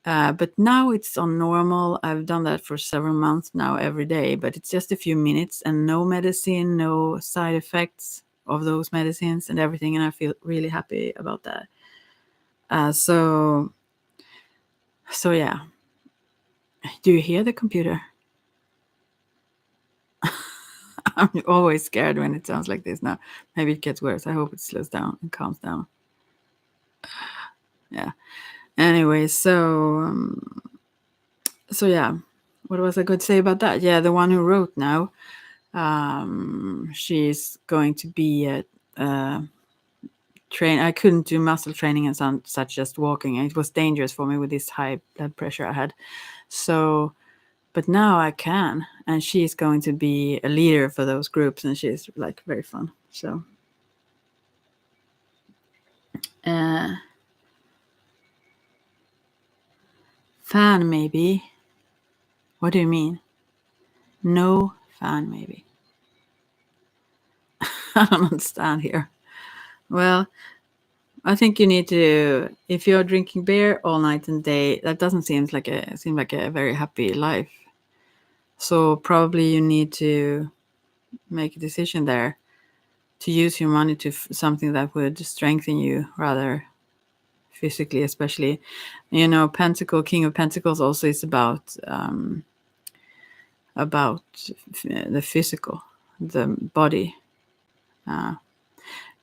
But now it's on normal. I've done that for several months now, every day, but it's just a few minutes and no medicine, no side effects of those medicines and everything. And I feel really happy about that. So yeah. Do you hear the computer? I'm always scared when it sounds like this now. Maybe it gets worse. I hope it slows down and calms down. Yeah. Anyway, so yeah, what was I going to say about that? Yeah, the one who wrote now, she's going to be a train. I couldn't do muscle training and such, just walking. It was dangerous for me with this high blood pressure I had. So, but now I can, and she's going to be a leader for those groups, and she's like very fun. So, fan maybe. What do you mean? No fan maybe. I don't understand here. Well, I think you need to, if you're drinking beer all night and day, that doesn't seem like a very happy life. So probably you need to make a decision there to use your money to something that would strengthen you rather physically, especially. King of Pentacles also is about the physical, the body,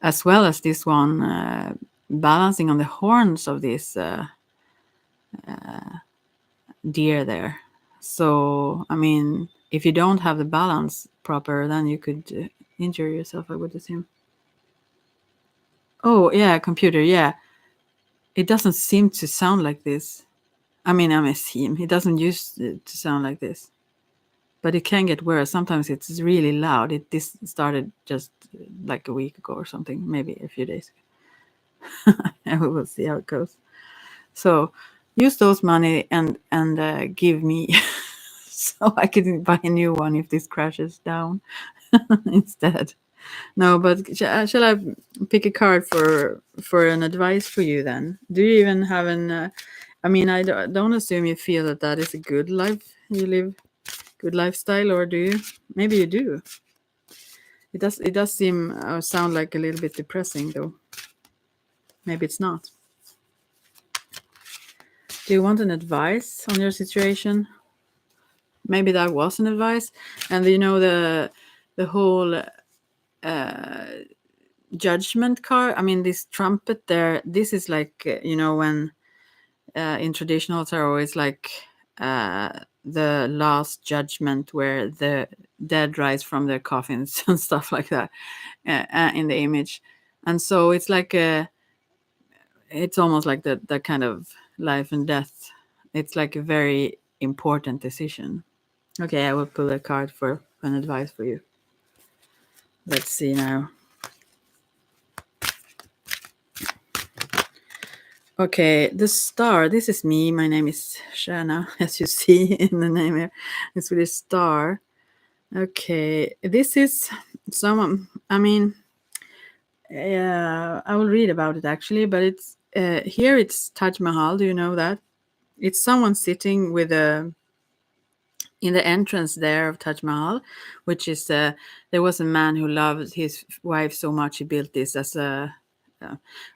as well as this one balancing on the horns of this deer there. So, I mean, if you don't have the balance proper, then you could injure yourself, I would assume. Oh, yeah, computer, yeah. It doesn't seem to sound like this. I mean, I assume it doesn't used to sound like this. But it can get worse. Sometimes it's really loud. This started just like a week ago or something, maybe a few days ago. And we will see how it goes. So use those money and give me so I can buy a new one if this crashes down instead. No, but shall I pick a card for an advice for you then? Do you even have an? I mean, I don't assume you feel that is a good life you live, good lifestyle, or do you? Maybe you do. It does seem sound like a little bit depressing though. Maybe it's not. Do you want an advice on your situation? Maybe that was an advice, and the whole judgment card. I mean, this trumpet there. This is like when in traditional tarot, it's like the last judgment where the dead rise from their coffins and stuff like that in the image, and so it's like it's almost like that kind of life and death. It's like a very important decision. Okay, I will pull a card for an advice for you. Let's see now. Okay, the star. This is me. My name is Shana, as you see in the name here. It's with a star. Okay, this is someone. I mean, I will read about it actually, but it's here. It's Taj Mahal. Do you know that? It's someone sitting with a in the entrance there of Taj Mahal, which is there was a man who loved his wife so much he built this as a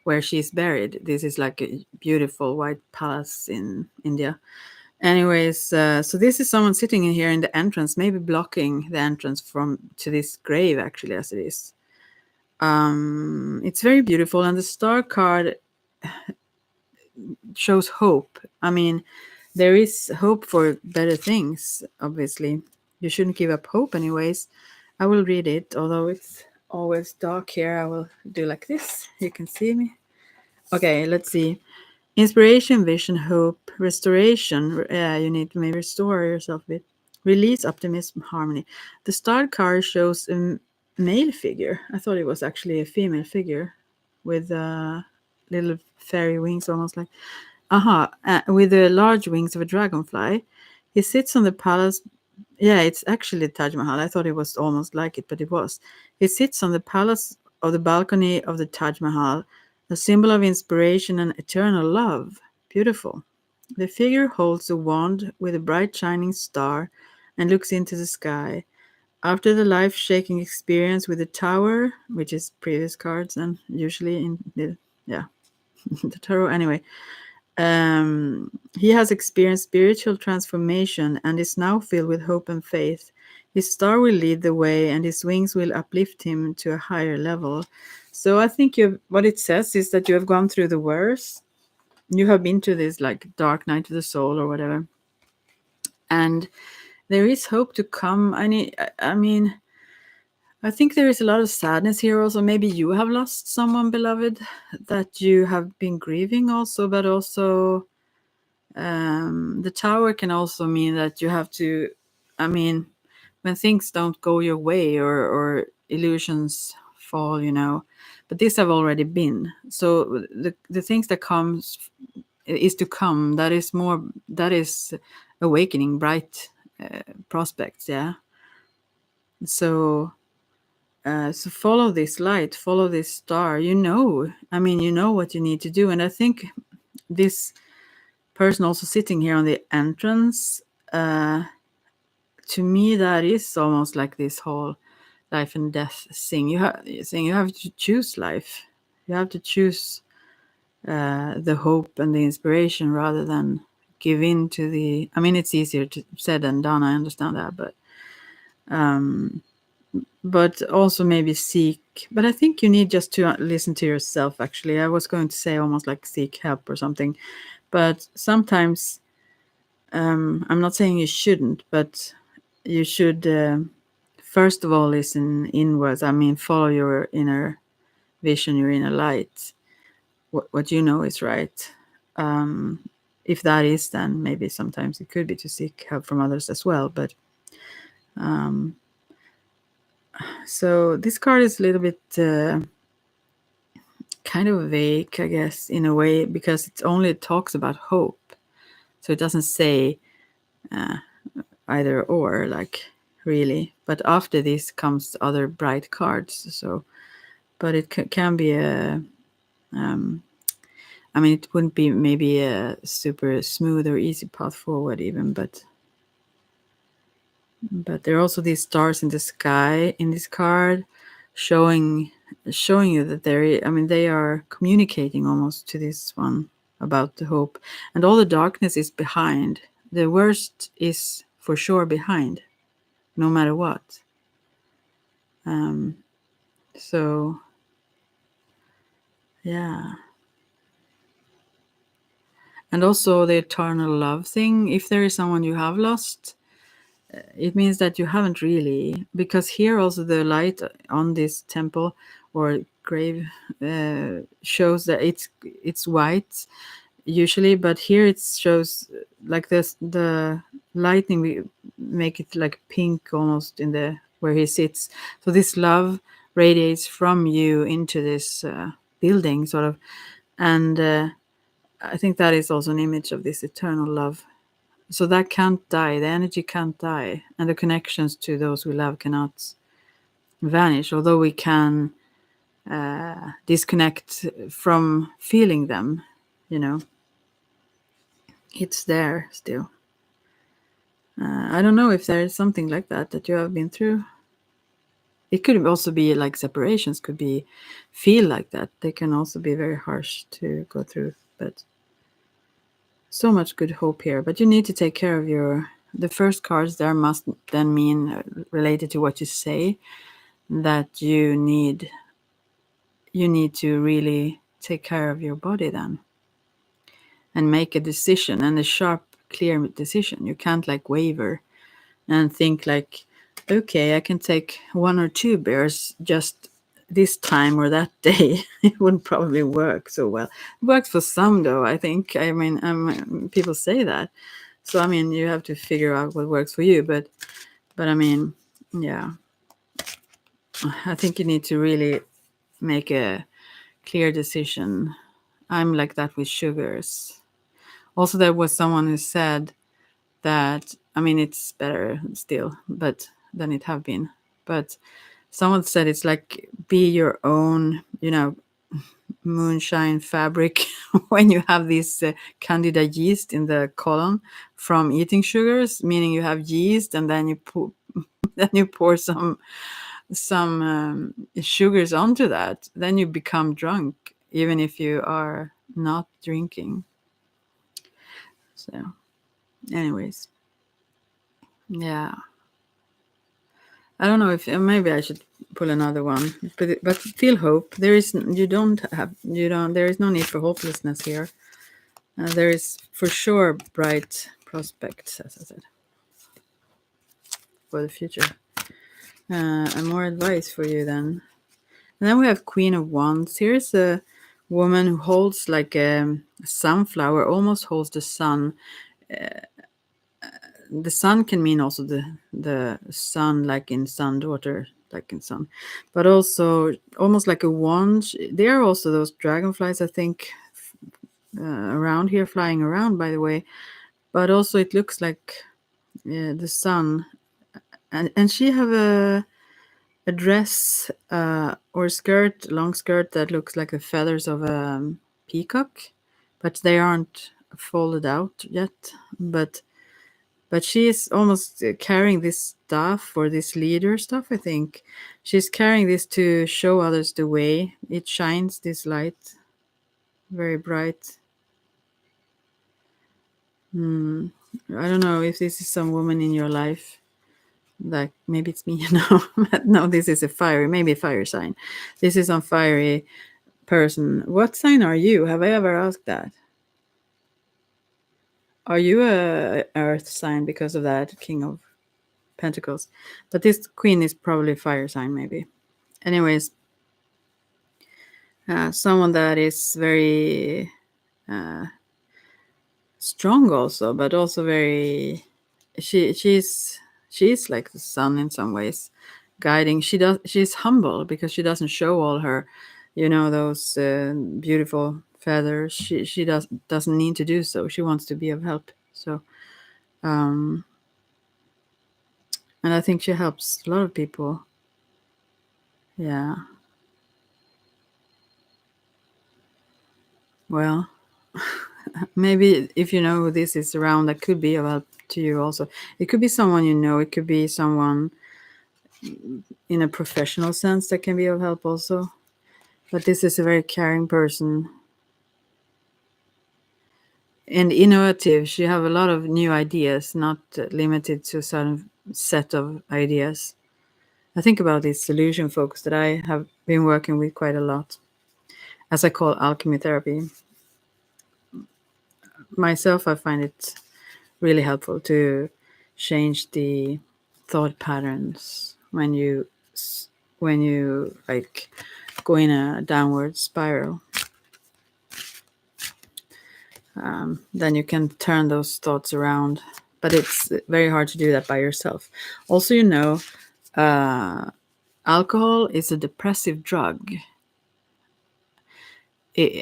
where she's buried. This is like a beautiful white palace in India. Anyways, so this is someone sitting in here in the entrance, maybe blocking the entrance to this grave actually as it is. It's very beautiful, and the star card shows hope. I mean, there is hope for better things, obviously. You shouldn't give up hope anyways. I will read it, although it's always dark here, I will do like this. You can see me. Okay, let's see. Inspiration, vision, hope, restoration. You need to maybe restore yourself a bit. Release, optimism, harmony. The star card shows a male figure. I thought it was actually a female figure with little fairy wings, almost like. With the large wings of a dragonfly. He sits on the palace. Yeah, it's actually Taj Mahal. I thought it was almost like it, but it was. He sits on the palace of the balcony of the Taj Mahal, a symbol of inspiration and eternal love. Beautiful. The figure holds a wand with a bright shining star and looks into the sky. After the life shaking experience with the tower, which is previous cards and usually in the the tarot anyway, he has experienced spiritual transformation and is now filled with hope and faith. His star will lead the way and his wings will uplift him to a higher level. So I think what it says is that you have gone through the worst. You have been to this like dark night of the soul or whatever. And there is hope to come. I mean, I think there is a lot of sadness here also. Maybe you have lost someone beloved that you have been grieving also, but also the tower can also mean that you have to, I mean, when things don't go your way or illusions fall, but these have already been. So the things that comes is to come. That is awakening, bright prospects. Yeah. So so follow this light, follow this star. You know what you need to do. And I think this person also sitting here on the entrance, to me, that is almost like this whole life and death thing. You have to choose life. You have to choose the hope and the inspiration rather than give in to the. I mean, it's easier said than done. I understand that, but also maybe seek. But I think you need just to listen to yourself. Actually, I was going to say almost like seek help or something, but sometimes I'm not saying you shouldn't, but you should first of all listen inwards. I mean, follow your inner vision, your inner light. What you know is right. If that is, then maybe sometimes it could be to seek help from others as well. But so this card is a little bit kind of vague, I guess, in a way, because it only talks about hope. So it doesn't say either or, like, really. But after this comes other bright cards. So, but it can be a. I mean, it wouldn't be maybe a super smooth or easy path forward, even, but there are also these stars in the sky in this card, showing you that they are communicating almost to this one about the hope, and all the darkness is behind. The worst is for sure behind, no matter what. So, yeah. And also the eternal love thing. If there is someone you have lost, it means that you haven't really, because here also the light on this temple or grave shows that it's white usually, but here it shows like this, the lightning we make it like pink almost in the where he sits. So this love radiates from you into this building sort of, and I think that is also an image of this eternal love. So that can't die. The energy can't die. And the connections to those we love cannot vanish, although we can disconnect from feeling them, It's there still. I don't know if there is something like that you have been through. It could also be like separations could feel like that. They can also be very harsh to go through, but so much good hope here. But you need to take care of the first cards there must then mean, related to what you say, that you need to really take care of your body then and make a decision, and a sharp, clear decision. You can't like waver and think like, okay, I can take 1 or 2 beers just this time or that day, it wouldn't probably work so well. It works for some, though, I think. I mean, people say that. So, I mean, you have to figure out what works for you. But I mean, yeah, I think you need to really make a clear decision. I'm like that with sugars. Also, there was someone who said that, I mean, it's better still, but than it have been. But someone said it's like be your own, moonshine fabric when you have this candida yeast in the colon from eating sugars, meaning you have yeast and then you pour then you pour some sugars onto that, then you become drunk even if you are not drinking. So anyways, yeah, I don't know if maybe I should pull another one, but feel hope. There is no need for hopelessness here. There is for sure bright prospects, as I said, for the future. And more advice for you then. And then we have Queen of Wands. Here's a woman who holds like a sunflower, almost holds the sun. The sun can mean also the sun, like in sun, daughter, like in sun, but also almost like a wand. There are also those dragonflies, I think, around here, flying around, by the way. But also it looks like the sun, and she have a dress or skirt, long skirt that looks like the feathers of a peacock, but they aren't folded out yet. But she is almost carrying this stuff, or this leader stuff, I think. She's carrying this to show others the way. It shines this light, very bright. I don't know if this is some woman in your life. Like maybe it's me, no, this is maybe a fire sign. This is on fiery person. What sign are you? Have I ever asked that? Are you a earth sign because of that King of Pentacles? But this queen is probably fire sign, maybe. Anyways, someone that is very strong also, but also very she's like the sun in some ways, guiding. She's humble because she doesn't show all her, those beautiful feathers. She doesn't need to do so. She wants to be of help. So and I think she helps a lot of people. Yeah. Well, maybe if you know who this is around, that could be of help to you also. It could be someone you know. It could be someone in a professional sense that can be of help also. But this is a very caring person and innovative. She have a lot of new ideas, not limited to a certain set of ideas. I think about these solution folks that I have been working with quite a lot, as I call alchemy therapy. Myself, I find it really helpful to change the thought patterns when you like go in a downward spiral. Then you can turn those thoughts around, but it's very hard to do that by yourself. Also, alcohol is a depressive drug.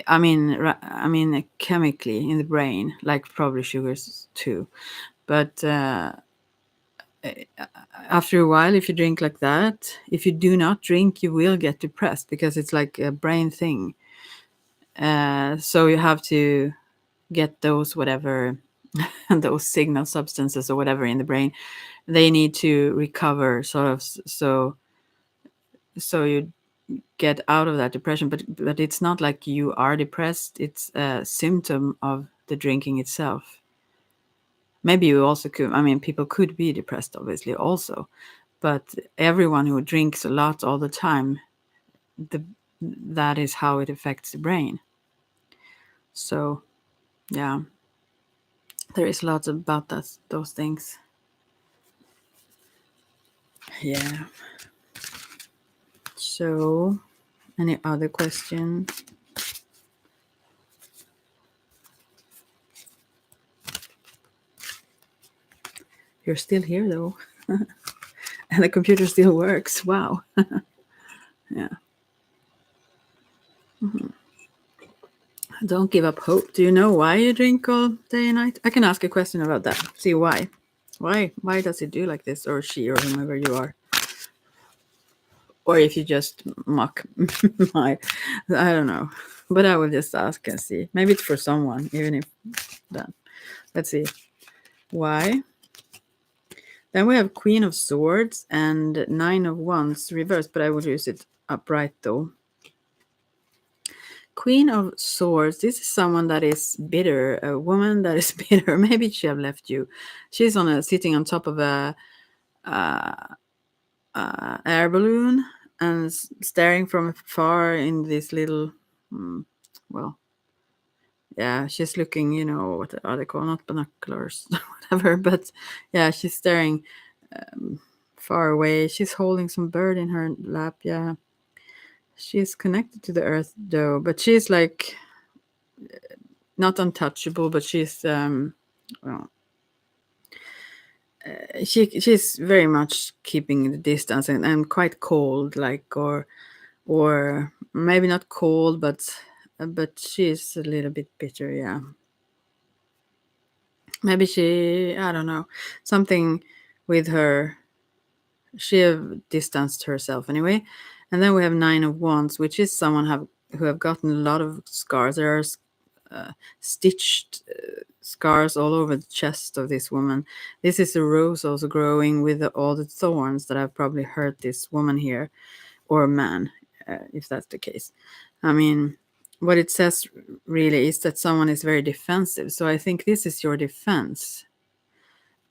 I mean, chemically in the brain, like probably sugars too. But after a while, if you drink like that, if you do not drink, you will get depressed because it's like a brain thing. So you have to get those whatever those signal substances or whatever in the brain. They need to recover, sort of, so you get out of that depression. But it's not like you are depressed. It's a symptom of the drinking itself. Maybe you also could, I mean, people could be depressed, obviously, also. But everyone who drinks a lot all the time, that is how it affects the brain. So, yeah, there is lots about those things. Yeah. So, Any other questions? You're still here though. And the computer still works. Wow. Yeah. Don't give up hope. Do you know why you drink all day and night? I can ask a question about that. See why. Why does he do like this, or she, or whomever you are? Or if you just mock my, I don't know. But I will just ask and see. Maybe it's for someone, even if that. Let's see. Why? Then we have Queen of Swords and Nine of Wands reversed, but I will use it upright though. Queen of Swords. This is someone that is bitter, a woman that is bitter. Maybe she have left you. She's sitting on top of a air balloon and staring from afar in this little. Well, yeah, she's looking. You know what are they called? Not binoculars, whatever. But yeah, she's staring far away. She's holding some bird in her lap. Yeah. She's connected to the earth though, but she's like not untouchable, but she's well, she's very much keeping the distance and quite cold, like or maybe not cold, but she's a little bit bitter. Yeah, maybe she, I don't know, something with her. She have distanced herself anyway. And then we have Nine of Wands, which is someone who have gotten a lot of scars. There are stitched scars all over the chest of this woman. This is a rose also growing with all the thorns that have probably hurt this woman here, or a man, if that's the case. I mean, what it says really is that someone is very defensive. So I think this is your defense.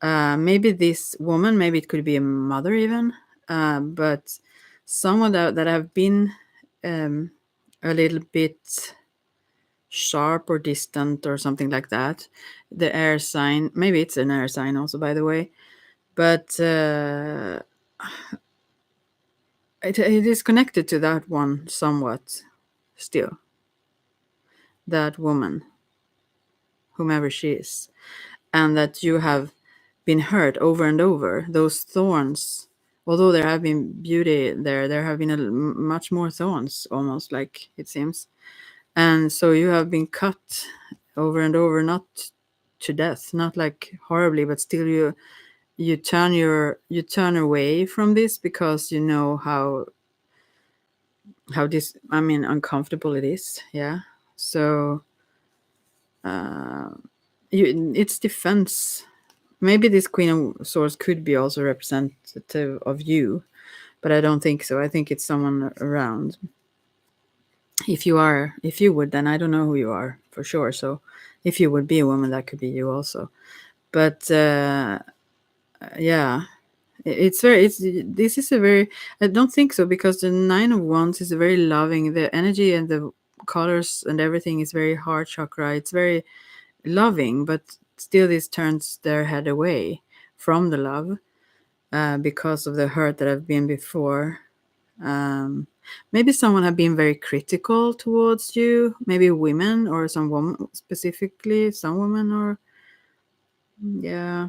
Maybe this woman, maybe it could be a mother even, but someone that have been a little bit sharp or distant or something like that. The air sign, maybe it's an air sign also, by the way, but it is connected to that one somewhat still. That woman, whomever she is, and that you have been hurt over and over. Those thorns, although there have been beauty there have been much more thorns, almost like it seems. And so you have been cut over and over, not to death, not like horribly, but still you turn away from this because you know how this, I mean, uncomfortable it is. Yeah. So it's defense. Maybe this Queen of Swords could be also representative of you, but I don't think so. I think it's someone around. If you would, then I don't know who you are for sure. So if you would be a woman, that could be you also. But yeah, this is a very, I don't think so, because the Nine of Wands is very loving. The energy and the colors and everything is very heart chakra. It's very loving, but still this turns their head away from the love because of the hurt that have been before. Maybe someone have been very critical towards you, maybe women or some woman specifically, some women, or yeah.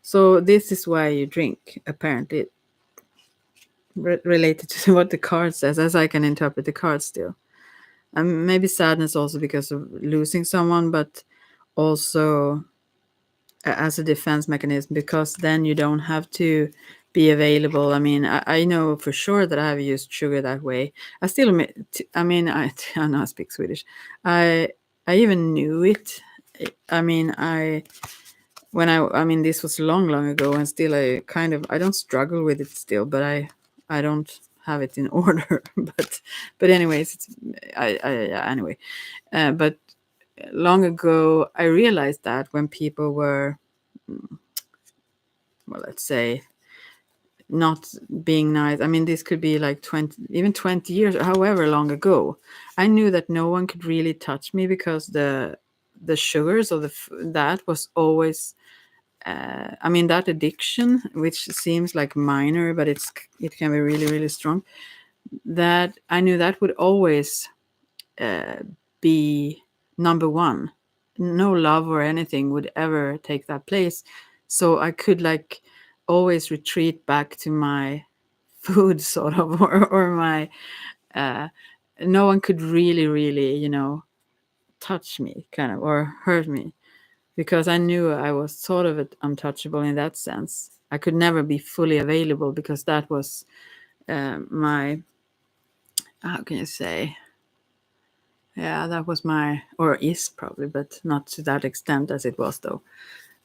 So this is why you drink, apparently, related to what the card says, as I can interpret the card still. Maybe sadness also because of losing someone, but also as a defense mechanism, because then you don't have to be available. I mean, I know for sure that I have used sugar that way. I still, I mean, I know I speak Swedish. I even knew it. I mean, I mean, this was long ago, and still I don't struggle with it still, but I don't have it in order. but anyways, anyway, but long ago I realized that when people were, well, let's say, not being nice. I mean, this could be like 20 years, or however long ago. I knew that no one could really touch me because the sugars of that was always I mean, that addiction, which seems like minor, but it can be really, really strong. That I knew that would always uh, be number one. No love or anything would ever take that place. So I could like always retreat back to my food, sort of, or my. Uh, no one could really, really, touch me, kind of, or hurt me, because I knew I was sort of untouchable in that sense. I could never be fully available because that was my, how can you say, yeah, that was my, or is probably, but not to that extent as it was though.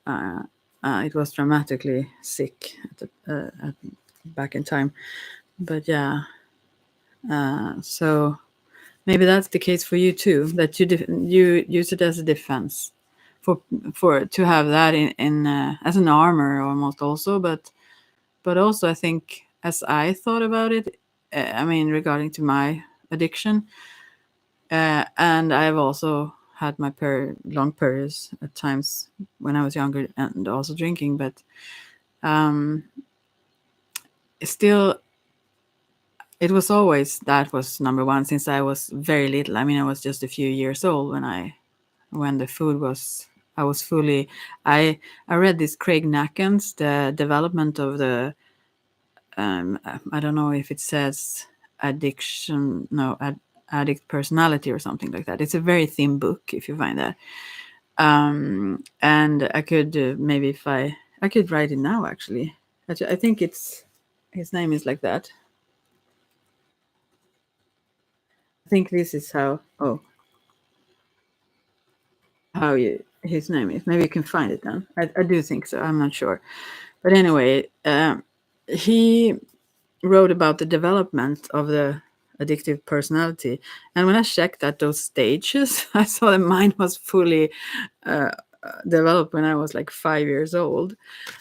Uh, it was dramatically sick back in time. But yeah, so maybe that's the case for you too. That you use it as a defense, for to have that in as an armor almost also. But also I think, as I thought about it, I mean, regarding to my addiction, and I've also had my long periods at times when I was younger and also drinking, but um, still, it was always that was number one since I was very little. I mean, I was just a few years old when the food was. I was fully. I read this Craig Nackens, the development of the. I don't know if it says addiction, no, addict personality or something like that. It's a very thin book if you find that. And I could maybe if I could write it now actually. I think it's his name is like that. I think this is how you his name is. Maybe you can find it then. I do think so. I'm not sure, but anyway, he wrote about the development of the addictive personality, and when I checked at those stages, I saw that mine was fully uh, developed when I was like 5 years old.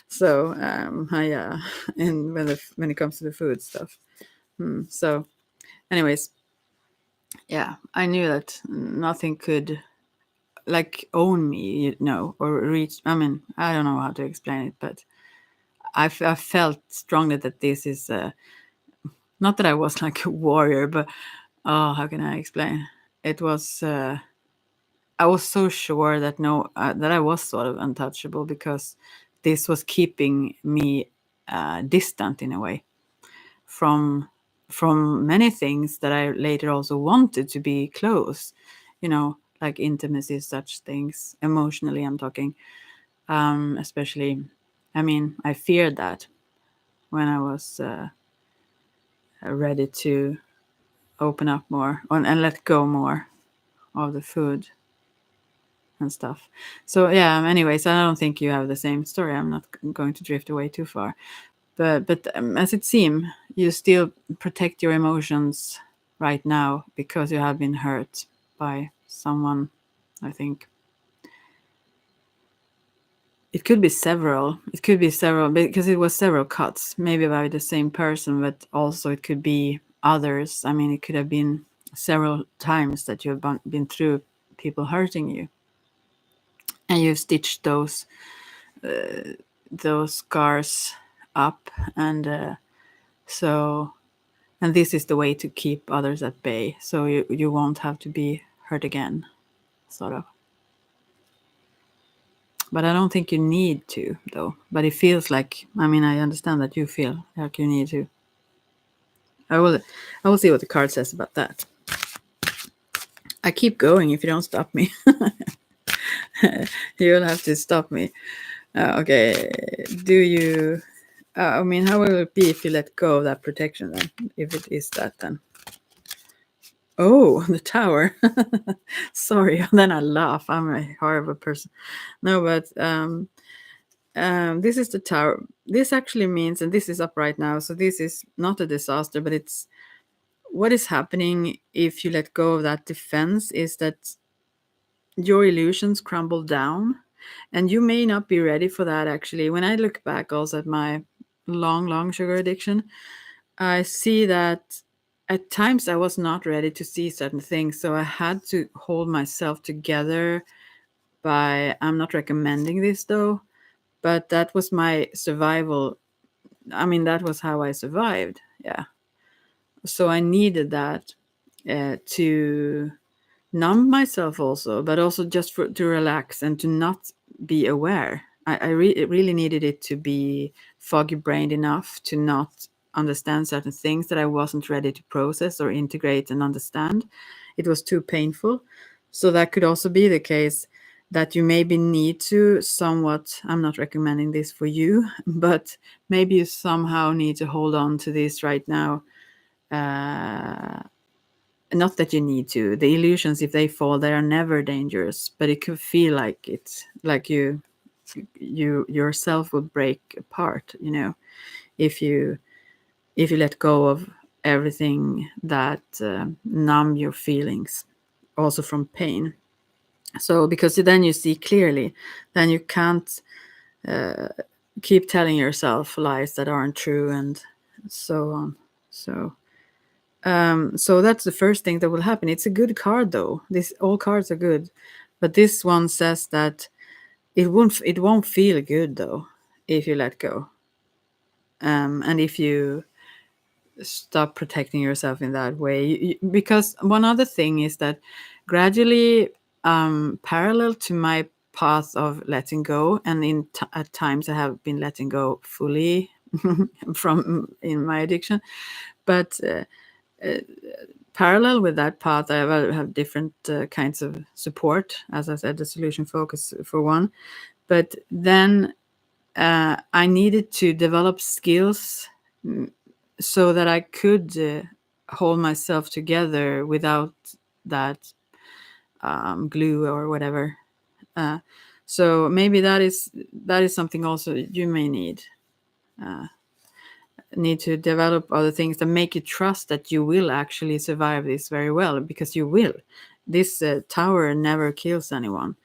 So yeah, and when it comes to the food stuff. So, anyways, yeah, I knew that nothing could like own me, or reach. I mean, I don't know how to explain it, but I felt strongly that this is not that I was like a warrior, but oh, how can I explain? It was. I was so sure that that I was sort of untouchable because this was keeping me distant in a way from many things that I later also wanted to be close, like intimacy, such things. Emotionally, I'm talking, especially. I mean, I feared that when I was ready to open up more and let go more of the food and stuff. So yeah. Anyways, I don't think you have the same story. I'm not going to drift away too far. But as it seems, you still protect your emotions right now because you have been hurt by someone. I think it could be several. It could be several because it was several cuts, maybe by the same person, but also it could be others. I mean, it could have been several times that you have been through people hurting you, and you've stitched those scars up, and so and this is the way to keep others at bay, so you won't have to be hurt again, sort of. But I don't think you need to, though. But it feels like, I mean, I understand that you feel like you need to. I will see what the card says about that. I keep going if you don't stop me. You'll have to stop me. Okay. Do you? I mean, how will it be if you let go of that protection then? If it is that, then. Oh, the tower. Sorry. Then I laugh. I'm a horrible person. No, but this is the tower. This actually means, and this is up right now, so this is not a disaster, but it's what is happening if you let go of that defense is that your illusions crumble down, and you may not be ready for that actually. When I look back also at my long sugar addiction, I see that at times I was not ready to see certain things, so I had to hold myself together by, I'm not recommending this though, but that was my survival. I mean, that was how I survived. Yeah. So I needed that to numb myself also, but also just to relax and to not be aware. I really needed it to be foggy brained enough to not understand certain things that I wasn't ready to process or integrate and understand. It was too painful. So that could also be the case that you maybe need to somewhat, I'm not recommending this for you, but maybe you somehow need to hold on to this right now. Not that you need to. The illusions, if they fall, they are never dangerous, but it could feel like it's like you yourself will break apart, if you let go of everything that numb your feelings, also from pain. So because then you see clearly, then you can't keep telling yourself lies that aren't true and so on. So that's the first thing that will happen. It's a good card though. This all cards are good, but this one says that it won't feel good though if you let go. And if you stop protecting yourself in that way, because one other thing is that gradually, parallel to my path of letting go, and at times I have been letting go fully from in my addiction, but parallel with that path, I have different kinds of support. As I said, the solution focus for one, but then I needed to develop skills so that I could hold myself together without that glue or whatever. So maybe that is something also you may need to develop other things that make you trust that you will actually survive this very well, because you will. This tower never kills anyone.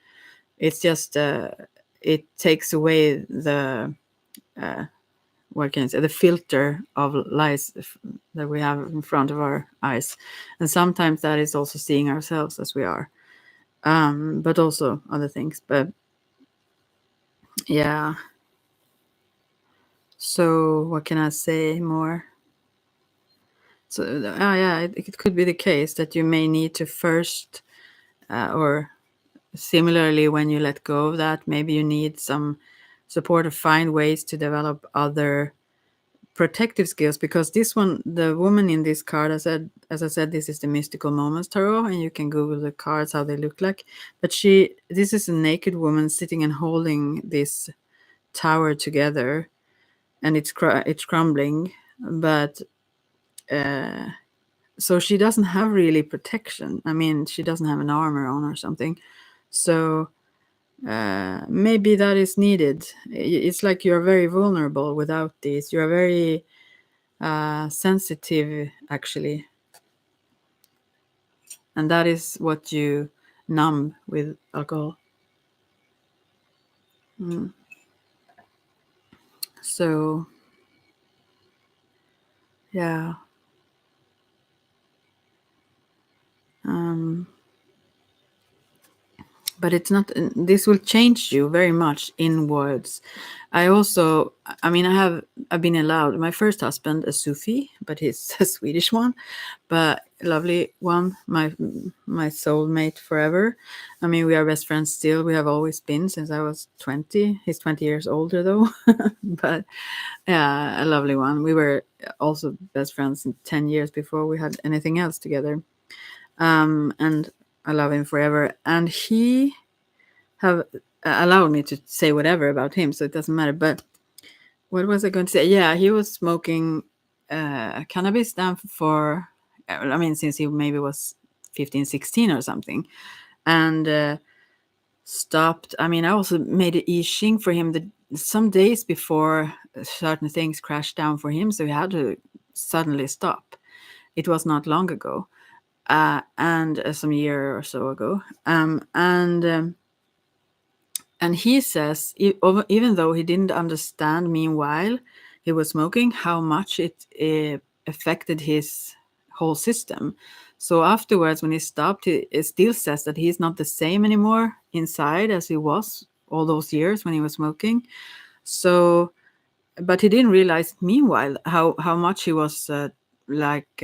It's just it takes away the what can I say, the filter of lies that we have in front of our eyes, and sometimes that is also seeing ourselves as we are, but also other things. But yeah. So what can I say more? So yeah, it could be the case that you may need to first, or similarly, when you let go of that, maybe you need some support to find ways to develop other protective skills. Because this one, the woman in this card, as I said, this is the Mystical Moments Tarot, and you can Google the cards how they look like. But this is a naked woman sitting and holding this tower together, and it's crumbling, but. So she doesn't have really protection. I mean, she doesn't have an armor on or something. So maybe that is needed. It's like you're very vulnerable without this. You're very sensitive, actually. And that is what you numb with alcohol. So, yeah. But it's not, this will change you very much inwards. I've been allowed, my first husband, a Sufi, but he's a Swedish one, but lovely one, my soulmate forever. I mean, we are best friends still. We have always been since I was 20. He's 20 years older though. But yeah, a lovely one. We were also best friends in 10 years before we had anything else together. And I love him forever. And he have allowed me to say whatever about him, so it doesn't matter. But what was I going to say? Yeah, he was smoking cannabis down for, I mean, since he maybe was 15, 16 or something. And stopped. I mean, I also made an I Ching for him some days before certain things crashed down for him. So he had to suddenly stop. It was not long ago. And some year or so ago. And he says, even though he didn't understand, meanwhile, he was smoking, how much it affected his whole system. So afterwards, when he stopped, it still says that he's not the same anymore inside as he was all those years when he was smoking. So, but he didn't realize meanwhile how much he was like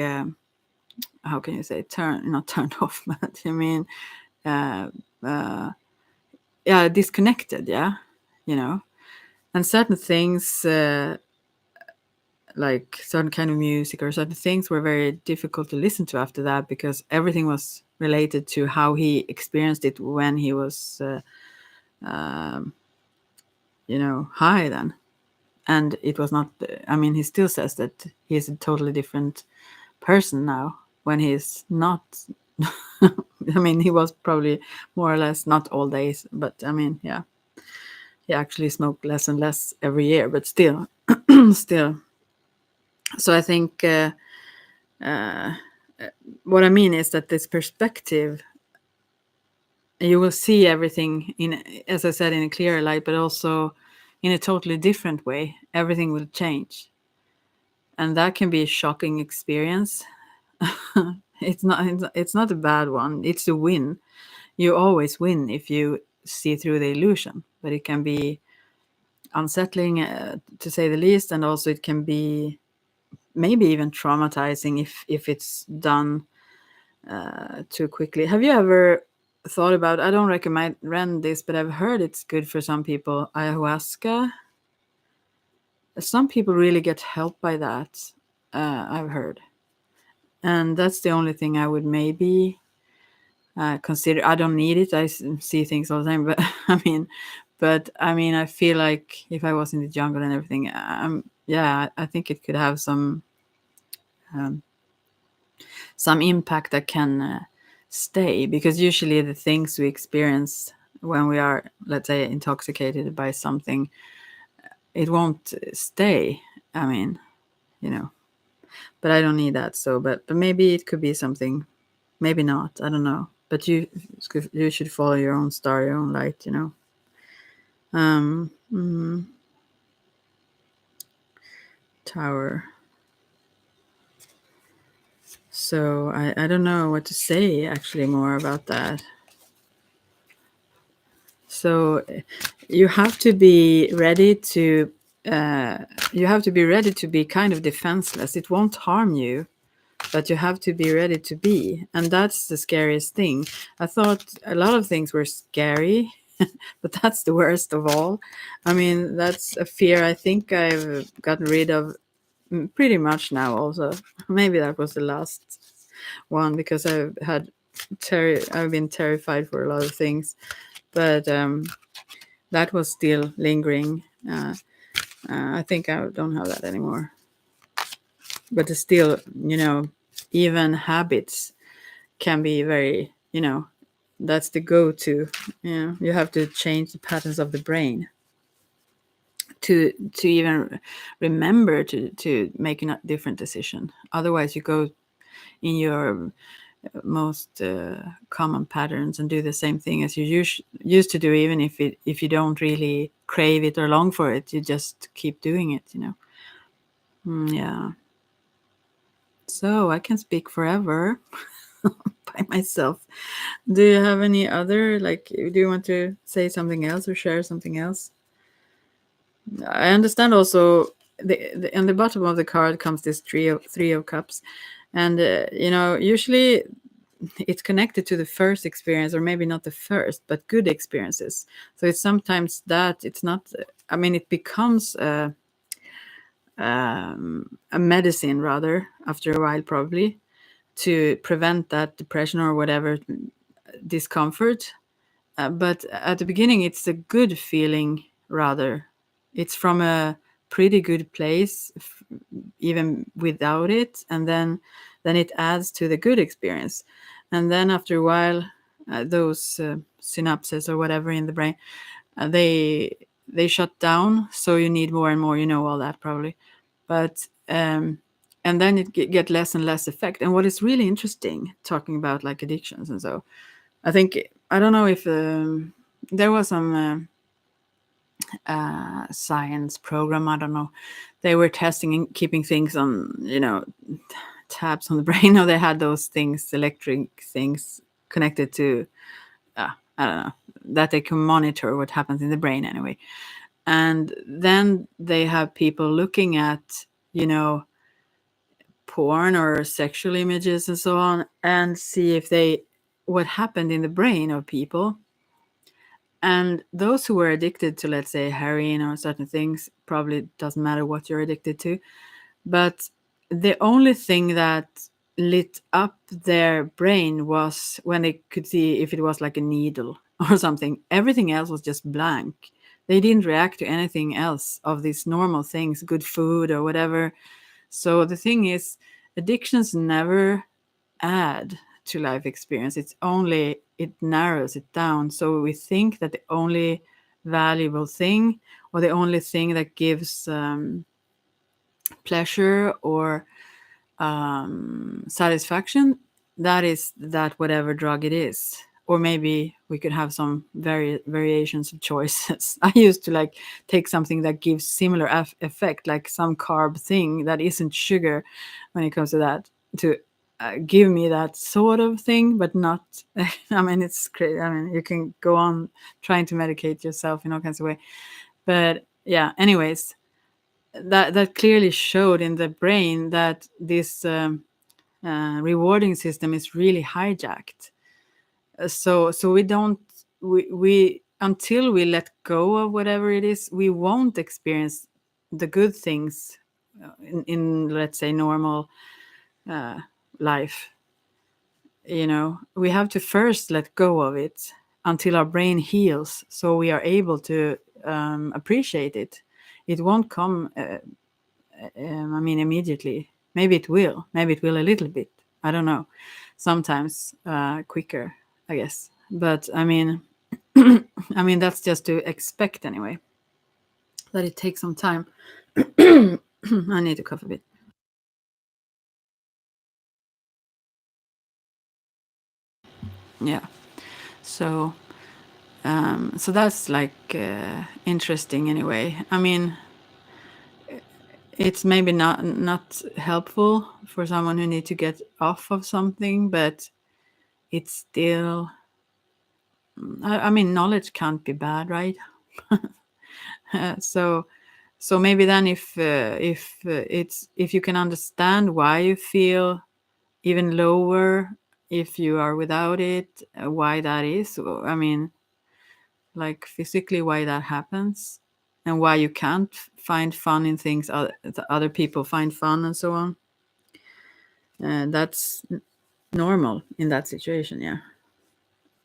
how can you say not turned off, but I mean uh, uh, yeah, disconnected, yeah, you know. And certain things like certain kind of music or certain things were very difficult to listen to after that, because everything was related to how he experienced it when he was um, high then. And it was not, I mean, he still says that he's a totally different person now when he's not. I mean, he was probably more or less not all days, but I mean, yeah, he actually smoked less and less every year, but still, still. So I think uh, what I mean is that this perspective, you will see everything in, as I said, in a clearer light, but also in a totally different way. Everything will change, and that can be a shocking experience. It's not a bad one. It's a win. You always win if you see through the illusion, but it can be unsettling, to say the least, and also it can be maybe even traumatizing if it's done too quickly. Have you ever thought about? I don't recommend this, but I've heard it's good for some people. Ayahuasca. Some people really get help by that. I've heard, and that's the only thing I would maybe consider. I don't need it. I see things all the time, but I mean, I feel like if I was in the jungle and everything, yeah, I think it could have um, some impact that can stay, because usually the things we experience when we are, let's say, intoxicated by something, it won't stay. I mean, you know, but I don't need that. So, but maybe it could be something. Maybe not. I don't know. But you should follow your own star, your own light. You know. Tower. So I don't know what to say actually more about that. So you have to be ready to be kind of defenseless. It won't harm you, but you have to be ready to be, and that's the scariest thing. I thought a lot of things were scary, but that's the worst of all. I mean, that's a fear I think I've gotten rid of pretty much now. Also, maybe that was the last one, because I've been terrified for a lot of things, but that was still lingering. I think I don't have that anymore. But it's still, even habits can be very, that's the go-to. You have to change the patterns of the brain to even remember to make a different decision. Otherwise, you go in your most common patterns and do the same thing as you used to do, even if you don't really crave it or long for it. You just keep doing it. Yeah. So I can speak forever by myself. Do you have any other, like, do you want to say something else or share something else? I understand also on the bottom of the card comes this three of cups, and usually it's connected to the first experience, or maybe not the first, but good experiences. So it's sometimes that it's not. I mean, it becomes a medicine rather after a while, probably, to prevent that depression or whatever discomfort. But at the beginning, it's a good feeling rather. It's from a pretty good place, even without it, and then it adds to the good experience. And then after a while, those synapses or whatever in the brain, they shut down. So you need more and more. You know all that probably, but and then it get less and less effect. And what is really interesting, talking about like addictions and so, I think, I don't know if there was some science program. I don't know. They were testing and keeping things on, tabs on the brain. Or they had those things, electric things connected to, I don't know, that they can monitor what happens in the brain anyway. And then they have people looking at, you know, porn or sexual images and so on, and see if they what happened in the brain of people. And those who were addicted to, let's say, heroin or certain things, probably doesn't matter what you're addicted to, but the only thing that lit up their brain was when they could see if it was like a needle or something. Everything else was just blank. They didn't react to anything else of these normal things, good food or whatever. So the thing is, addictions never add to life experience. It's only, it narrows it down. So we think that the only valuable thing, or the only thing that gives pleasure or satisfaction, that is that whatever drug it is. Or maybe we could have some variations of choices. I used to like take something that gives similar effect, like some carb thing that isn't sugar when it comes to that, to give me that sort of thing, but not. I mean, it's crazy. I mean, you can go on trying to medicate yourself in all kinds of way, but yeah. Anyways, that clearly showed in the brain that this rewarding system is really hijacked. So we don't, we until we let go of whatever it is, we won't experience the good things in let's say normal life. You know, we have to first let go of it until our brain heals, so we are able to appreciate it. It won't come I mean, immediately. Maybe it will. Maybe it will a little bit. I don't know. Sometimes quicker, I guess. But I mean, I mean that's just to expect anyway. That it takes some time. I need to cough a bit. Yeah. So, so that's like interesting anyway. I mean, it's maybe not helpful for someone who need to get off of something, but it's still. I mean, knowledge can't be bad, right? So, so maybe then if it's, if you can understand why you feel even lower if you are without it, why that is. I mean, like physically, why that happens, and why you can't find fun in things other people find fun and so on. That's normal in that situation, yeah.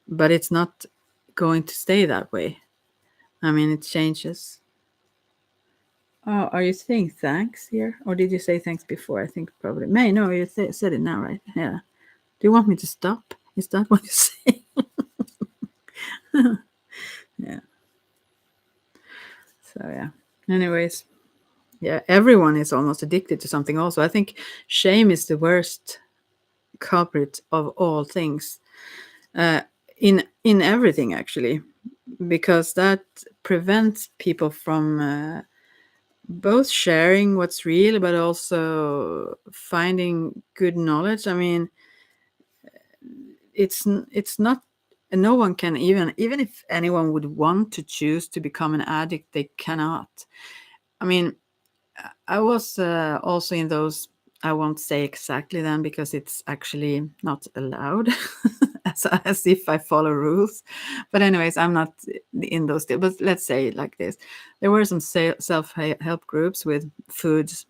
But it's not going to stay that way. I mean, it changes. Oh, are you saying thanks here? Or did you say thanks before? I think probably. May, no, you said it now, right? Yeah. Do you want me to stop? Is that what you say? Yeah. So, yeah. Anyways, yeah, everyone is almost addicted to something also. I think shame is the worst culprit of all things, uh, in everything, actually, because that prevents people from both sharing what's real, but also finding good knowledge. I mean, it's not, no one can, even if anyone would want to choose to become an addict, they cannot. I mean, I was also in those, I won't say exactly then because it's actually not allowed, as if I follow rules. But anyways, I'm not in those, but let's say it like this. There were some self-help groups with foods,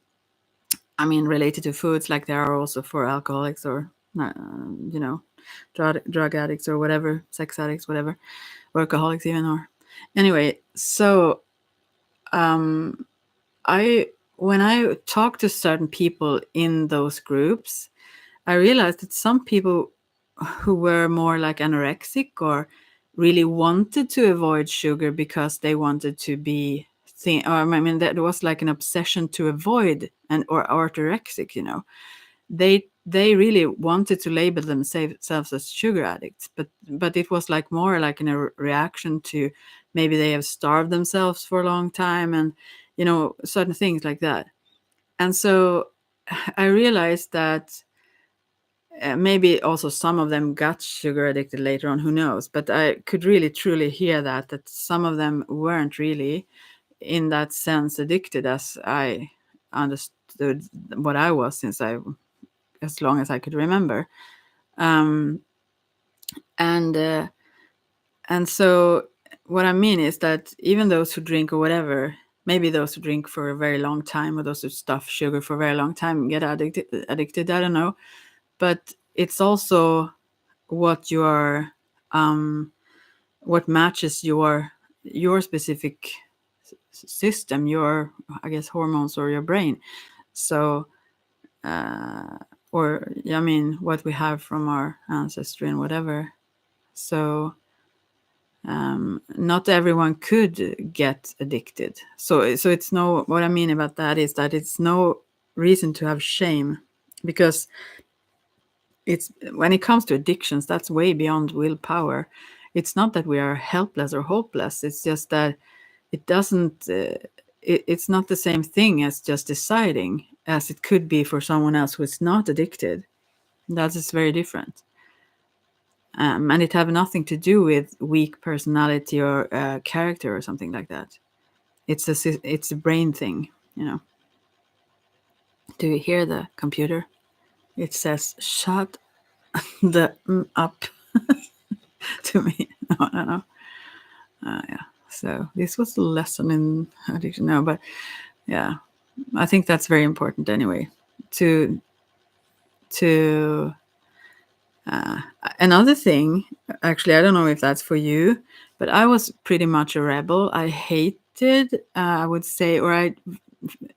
I mean, related to foods, like there are also for alcoholics or, you know, drug addicts or whatever, sex addicts, whatever, workaholics even, or anyway. So I when I talk to certain people in those groups, I realized that some people who were more like anorexic or really wanted to avoid sugar because they wanted to be or I mean that was like an obsession to avoid, and or orthorexic, you know. They really wanted to label themselves as sugar addicts, but it was like more like in a reaction to maybe they have starved themselves for a long time, and you know, certain things like that. And so I realized that maybe also some of them got sugar addicted later on, who knows, but I could really truly hear that some of them weren't really, in that sense addicted as I understood what I was as long as I could remember. Um, and so what I mean is that even those who drink or whatever, maybe those who drink for a very long time or those who stuff sugar for a very long time get addicted. I don't know, but it's also what your what matches your specific system, your, I guess, hormones or your brain. So or I mean what we have from our ancestry and whatever. So not everyone could get addicted. So it's no, what I mean about that is that it's no reason to have shame, because it's, when it comes to addictions, that's way beyond willpower. It's not that we are helpless or hopeless. It's just that it doesn't it's not the same thing as just deciding, as it could be for someone else who is not addicted. That is very different. And it have nothing to do with weak personality or character or something like that. It's a brain thing, you know. Do you hear the computer? It says shut the up to me. No. Yeah. So this was a lesson in addiction. No, but yeah, I think that's very important anyway. To another thing, actually, I don't know if that's for you, but I was pretty much a rebel. I hated, I would say, or I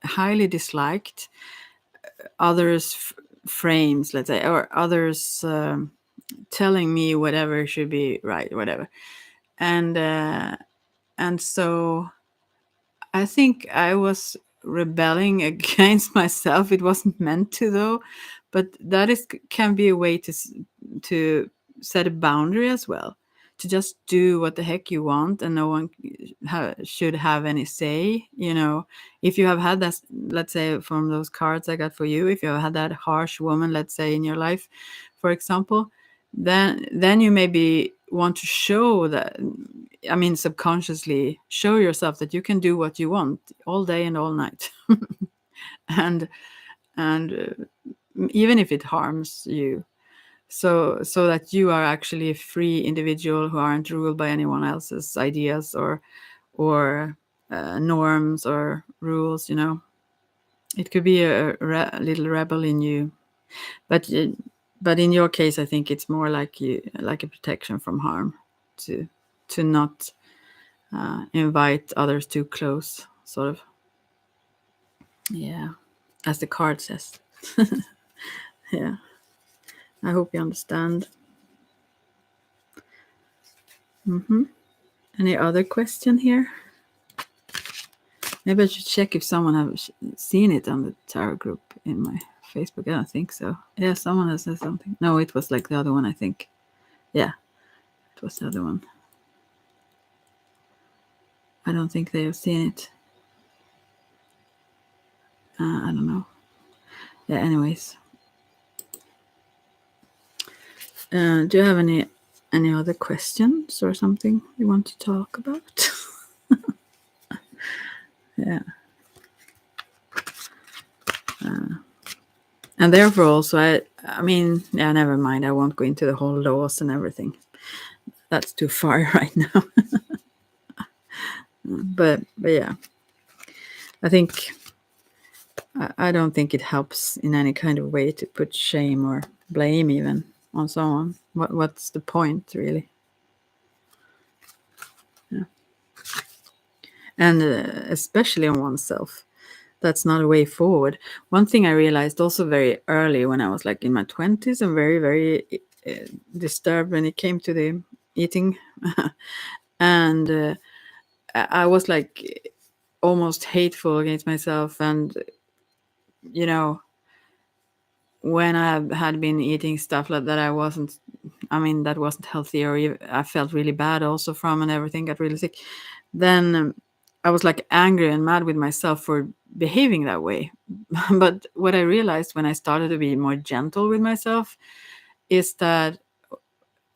highly disliked others' frames, let's say, or others telling me whatever should be right, whatever. And so I think I was rebelling against myself. It wasn't meant to, though, but that can be a way to set a boundary as well. To just do what the heck you want, and no one should have any say. You know, if you have had that, let's say from those cards I got for you, if you have had that harsh woman, let's say, in your life, for example, then you maybe want to show that, I mean, subconsciously show yourself that you can do what you want all day and all night. and even if it harms you, so that you are actually a free individual who aren't ruled by anyone else's ideas or norms or rules, you know. It could be a little rebel in you, but in your case, I think it's more like a protection from harm, to not invite others too close, sort of. Yeah, as the card says. Yeah, I hope you understand. Any other question here? Maybe I should check if someone have seen it on the tarot group in my Facebook. I don't think so. Yeah, someone has said something. No, it was like the other one, I think. Yeah, it was the other one. I don't think they have seen it. I don't know. Yeah, anyways. Do you have any other questions or something you want to talk about? Yeah. And therefore also, I mean, yeah, never mind. I won't go into the whole laws and everything. That's too far right now. But yeah, I think I don't think it helps in any kind of way to put shame or blame even on someone. What's the point, really? Yeah. And especially on oneself. That's not a way forward. One thing I realized also very early when I was like in my 20s and very, very disturbed when it came to the eating. And I was like almost hateful against myself. And, you know, when I had been eating stuff like that, that wasn't healthy, or I felt really bad also from, and everything, got really sick. Then I was like angry and mad with myself for behaving that way. But what I realized when I started to be more gentle with myself is that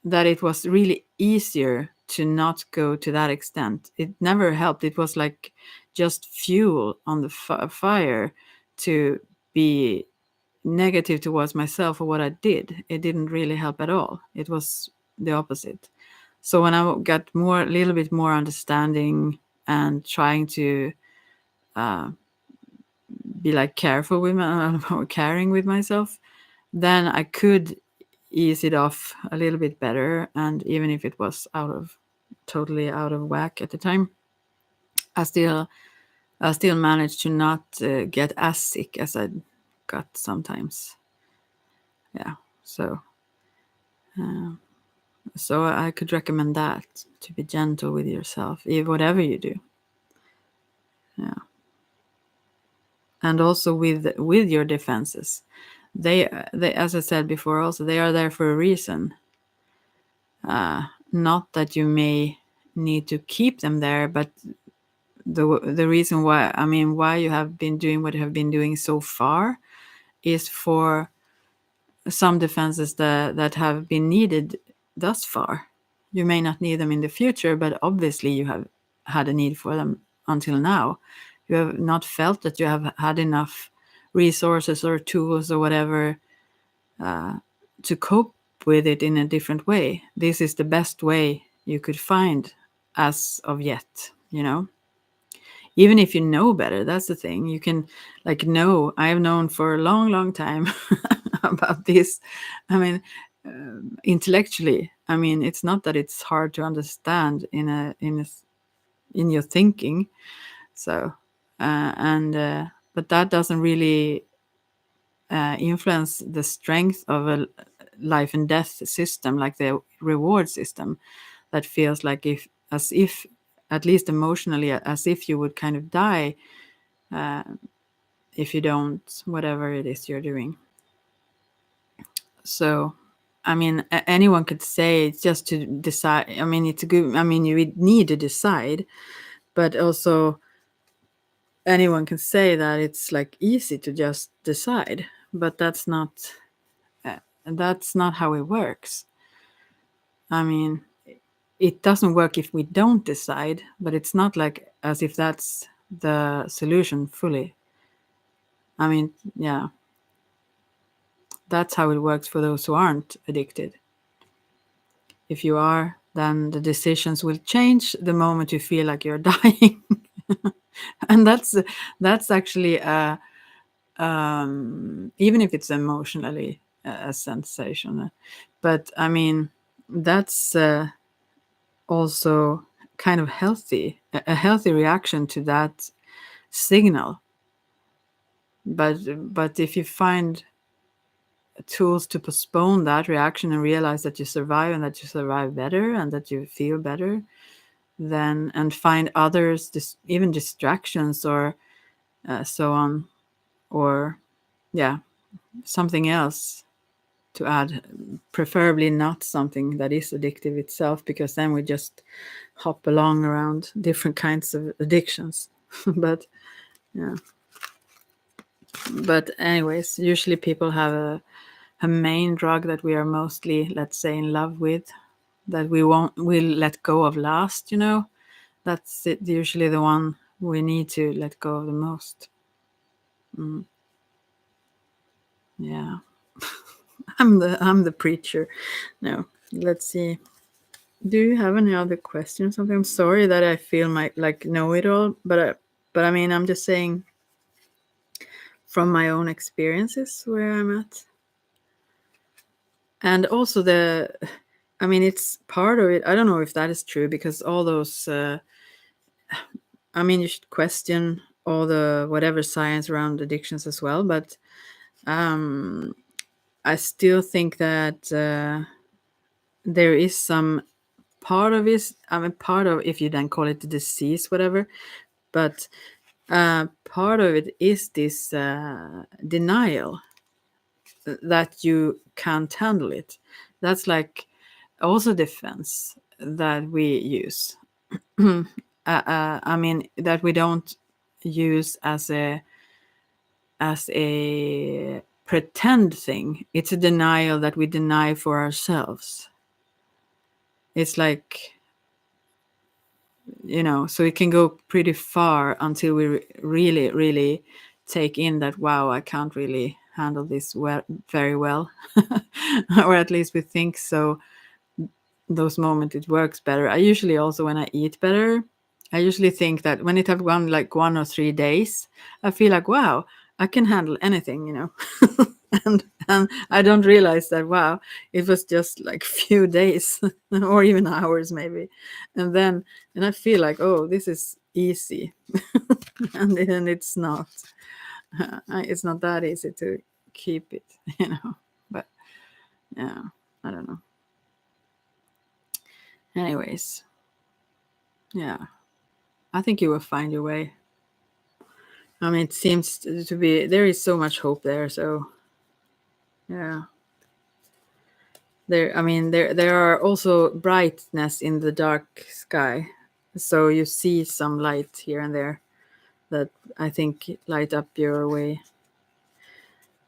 it was really easier to not go to that extent. It never helped. It was like just fuel on the fire to be negative towards myself or what I did. It didn't really help at all. It was the opposite. So when I got a little bit more understanding and trying to be like careful with caring with myself, then I could ease it off a little bit better. And even if it was totally out of whack at the time, I still managed to not get as sick as I got sometimes. Yeah. So I could recommend that, to be gentle with yourself, whatever you do. Yeah. And also with your defenses. They, as I said before, also they are there for a reason. Not that you may need to keep them there, but the reason why you have been doing what you have been doing so far is for some defenses that have been needed thus far. You may not need them in the future, but obviously you have had a need for them until now. You have not felt that you have had enough resources or tools or whatever to cope with it in a different way. This is the best way you could find as of yet, even if you know better. That's the thing. You can know. I've known for a long, long time about this. I mean, intellectually, it's not that it's hard to understand in your thinking. So but that doesn't really influence the strength of a life and death system, like the reward system, that feels like as if at least emotionally, as if you would kind of die if you don't, whatever it is you're doing. So anyone could say it's just to decide. It's a good, you would need to decide, but also anyone can say that it's like easy to just decide, but that's not how it works. It doesn't work if we don't decide, but it's not like as if that's the solution fully. Yeah, that's how it works for those who aren't addicted. If you are, then the decisions will change the moment you feel like you're dying. And that's actually even if it's emotionally a sensation, but that's also kind of healthy, a healthy reaction to that signal. But if you find tools to postpone that reaction and realize that you survive, and that you survive better, and that you feel better, then, and find others, even distractions or so on, or something else to add, preferably not something that is addictive itself, because then we just hop along around different kinds of addictions. But anyways, usually people have a main drug that we are mostly, let's say, in love with, that we'll let go of last. That's usually the one we need to let go of the most. Yeah. I'm the preacher. No, let's see. Do you have any other questions? I'm sorry that I feel like know it all, but I'm just saying from my own experiences where I'm at, and also it's part of it. I don't know if that is true, because all those you should question all the whatever science around addictions as well, but I still think that there is some part of it. Part of, if you then call it the disease, whatever, but part of it is this denial that you can't handle it. That's like also defense that we use. That we don't use as a pretend thing. It's a denial that we deny for ourselves. It's like so it can go pretty far until we really, really take in that, wow, I can't really handle this very well. Or at least we think so. Those moments it works better. I usually also, when I eat better, I usually think that when it have gone like 1 or 3 days, I feel like, wow, I can handle anything. And I don't realize that, wow, it was just like few days or even hours maybe. And I feel like, oh, this is easy. And then it's not. It's not that easy to keep it. But yeah, I don't know. Anyways, yeah, I think you will find your way. I mean, it seems to be, there is so much hope there. So yeah, I mean, there are also brightness in the dark sky. So you see some light here and there that I think light up your way.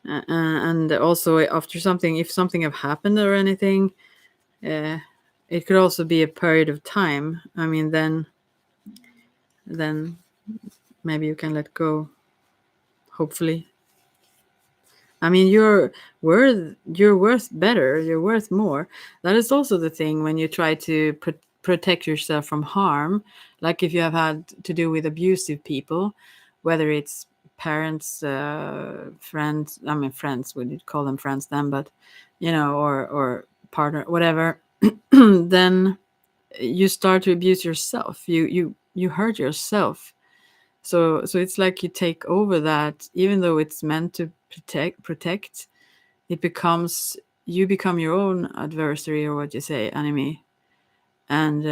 And also after something, if something have happened or anything, uh, it could also be a period of time. I mean, then maybe you can let go. Hopefully. I mean, you're worth better. You're worth more. That is also the thing when you try to protect yourself from harm. Like if you have had to do with abusive people, whether it's parents, friends. I mean, friends. We did call them friends then, but or partner, whatever. Then you start to abuse yourself. You hurt yourself. So it's like you take over that, even though it's meant to protect. It becomes, you become your own adversary, or what you say, enemy. And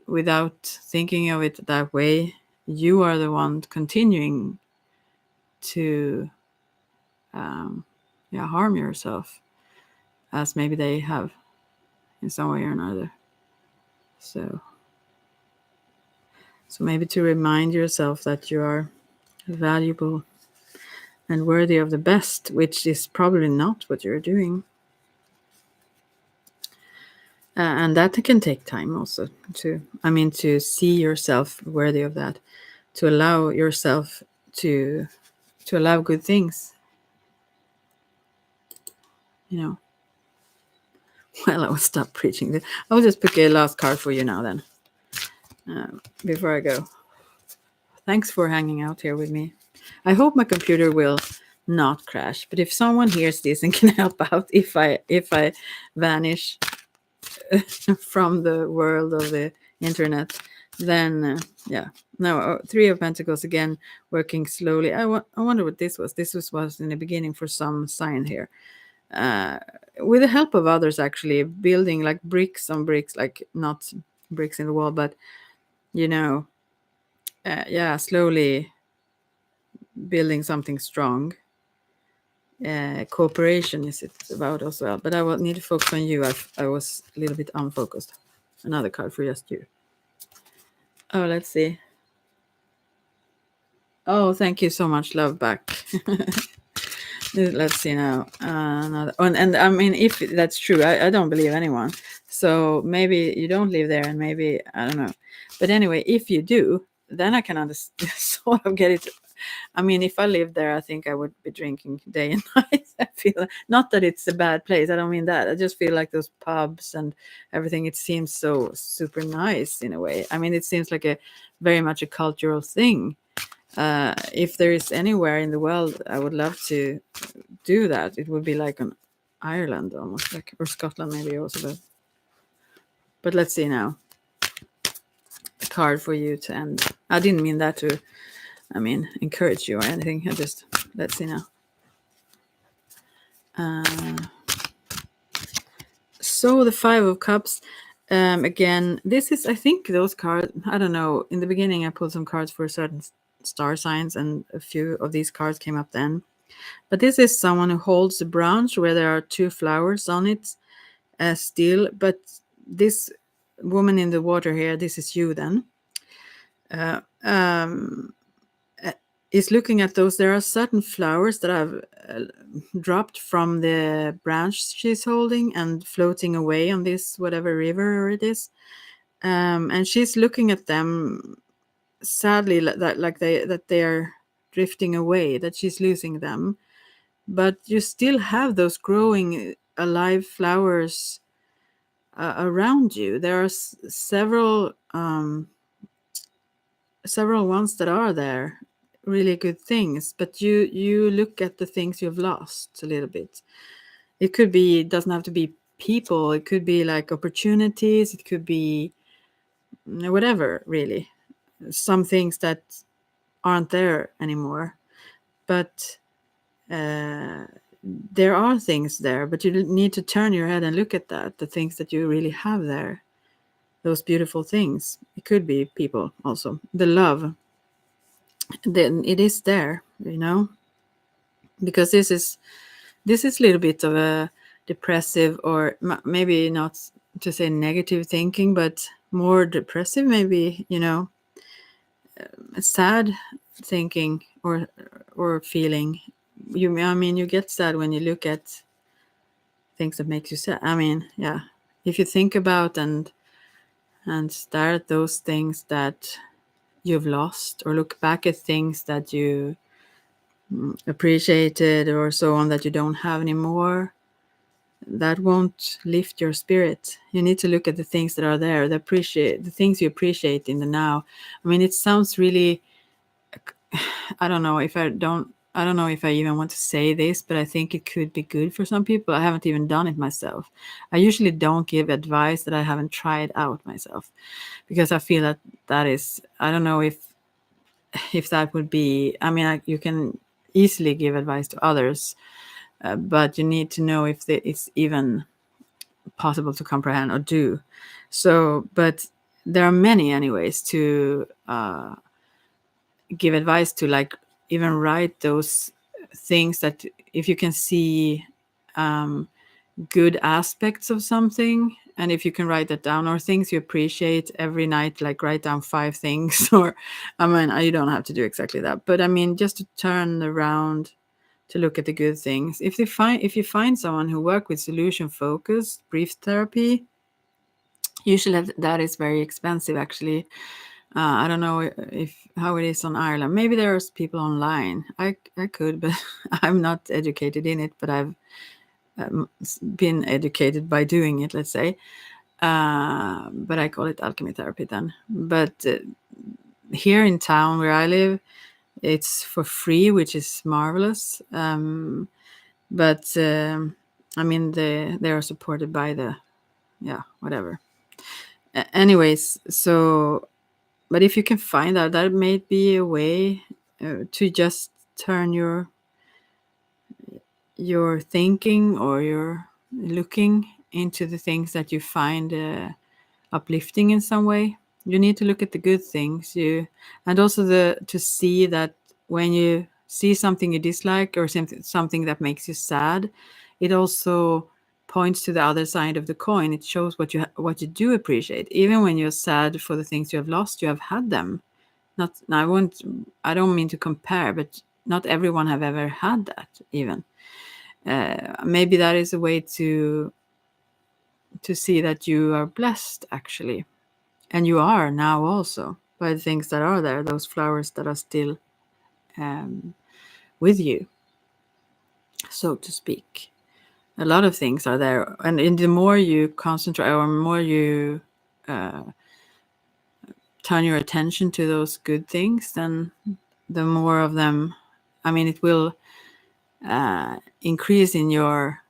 without thinking of it that way, you are the one continuing to harm yourself, as maybe they have in some way or another. So maybe to remind yourself that you are valuable and worthy of the best, which is probably not what you're doing. And that can take time also to see yourself worthy of that, to allow yourself to allow good things. Well, I will stop preaching this. I will just pick a last card for you now then, before I go. Thanks for hanging out here with me. I hope my computer will not crash, but if someone hears this and can help out if I vanish from the world of the internet, then yeah. No, Three of Pentacles again, working slowly. I wonder what this was. This was in the beginning for some sign here, with the help of others, actually building like bricks on bricks, like not bricks in the wall, but slowly building something strong. Cooperation is it about as well, but I will need to focus on you. I was a little bit unfocused. Another card for just you. Oh, let's see. Oh, thank you so much. Love back. Let's see now. And I mean, if that's true, I don't believe anyone. So maybe you don't live there, and maybe I don't know. But anyway, if you do, then I can understand, sort of get it. I mean, if I lived there, I think I would be drinking day and night. I feel not that it's a bad place. I don't mean that. I just feel like those pubs and everything. It seems so super nice in a way. I mean, it seems like a very much a cultural thing. If there is anywhere in the world I would love to do that, it would be like an Ireland almost, like, or Scotland maybe also. But let's see now. A card for you to end. I didn't mean that to, encourage you or anything. Let's see now. So the Five of Cups. Again, this is, I think, those cards. I don't know. In the beginning, I pulled some cards for certain star signs, and a few of these cards came up then. But this is someone who holds a branch where there are two flowers on it, still. But this woman in the water here, this is you then. Is looking at those. There are certain flowers that have dropped from the branch she's holding and floating away on this whatever river it is. And she's looking at them sadly, that they are drifting away, that she's losing them. But you still have those growing alive flowers around you. There are several ones that are there, really good things. But you look at the things you've lost a little bit. It could be, it doesn't have to be people. It could be like opportunities. It could be whatever, really. Some things that aren't there anymore. But there are things there, but you need to turn your head and look at that, the things that you really have there, those beautiful things. It could be people also, the love, then it is there, because this is a little bit of a depressive, or maybe not to say negative thinking, but more depressive, maybe, sad thinking or feeling. You get sad when you look at things that makes you sad. Yeah, if you think about and stare at those things that you've lost, or look back at things that you appreciated or so on that you don't have anymore, that won't lift your spirit. You need to look at the things that are there, the things you appreciate in the now. It sounds really, I don't know if I even want to say this, but I think it could be good for some people. I haven't even done it myself. I usually don't give advice that I haven't tried out myself, because I feel that is, I don't know if that would be, you can easily give advice to others, but you need to know if it's even possible to comprehend or do. So, but there are many anyways to give advice to, like even write those things that if you can see good aspects of something, and if you can write that down, or things you appreciate every night, like write down 5 things, or you don't have to do exactly that, but just to turn around to look at the good things. If you find someone who work with solution focused brief therapy, usually that is very expensive, actually. I don't know how it is on Ireland. Maybe there's people online. I could, but I'm not educated in it. But I've been educated by doing it, let's say. But I call it alchemy therapy then. But here in town where I live, it's for free, which is marvelous. But they are supported by whatever. Anyways, so. But if you can find out, that may be a way to just turn your thinking or your looking into the things that you find uplifting in some way. You need to look at the good things, and also to see that when you see something you dislike, or something that makes you sad, it also points to the other side of the coin. It shows what you do appreciate. Even when you're sad for the things you have lost, you have had them. I don't mean to compare, but not everyone have ever had that even. Maybe that is a way to see that you are blessed, actually. And you are now also, by the things that are there, those flowers that are still with you, so to speak. A lot of things are there. And the more you concentrate, or more you turn your attention to those good things, then the more of them, it will increase in your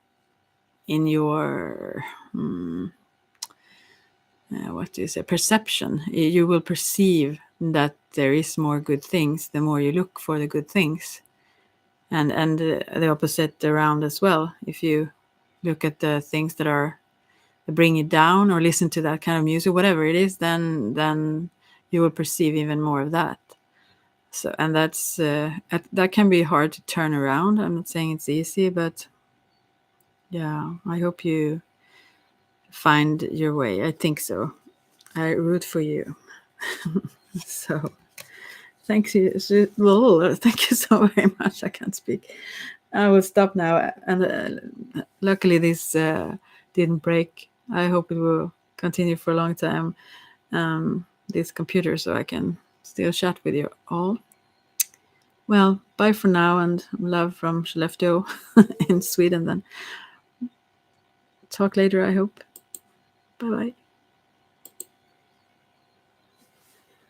what do you say, perception. You will perceive that there is more good things the more you look for the good things, and the opposite around as well. If you look at the things that bring you down, or listen to that kind of music, whatever it is, then you will perceive even more of that. So, and that can be hard to turn around. I'm not saying it's easy, but yeah, I hope you find your way. I think so. I root for you. So, thank you. Thank you so very much. I can't speak. I will stop now. And luckily, this didn't break. I hope it will continue for a long time. this computer so I can still chat with you all. Well, bye for now, and love from Skellefteå in Sweden then. Talk later, I hope. Bye bye.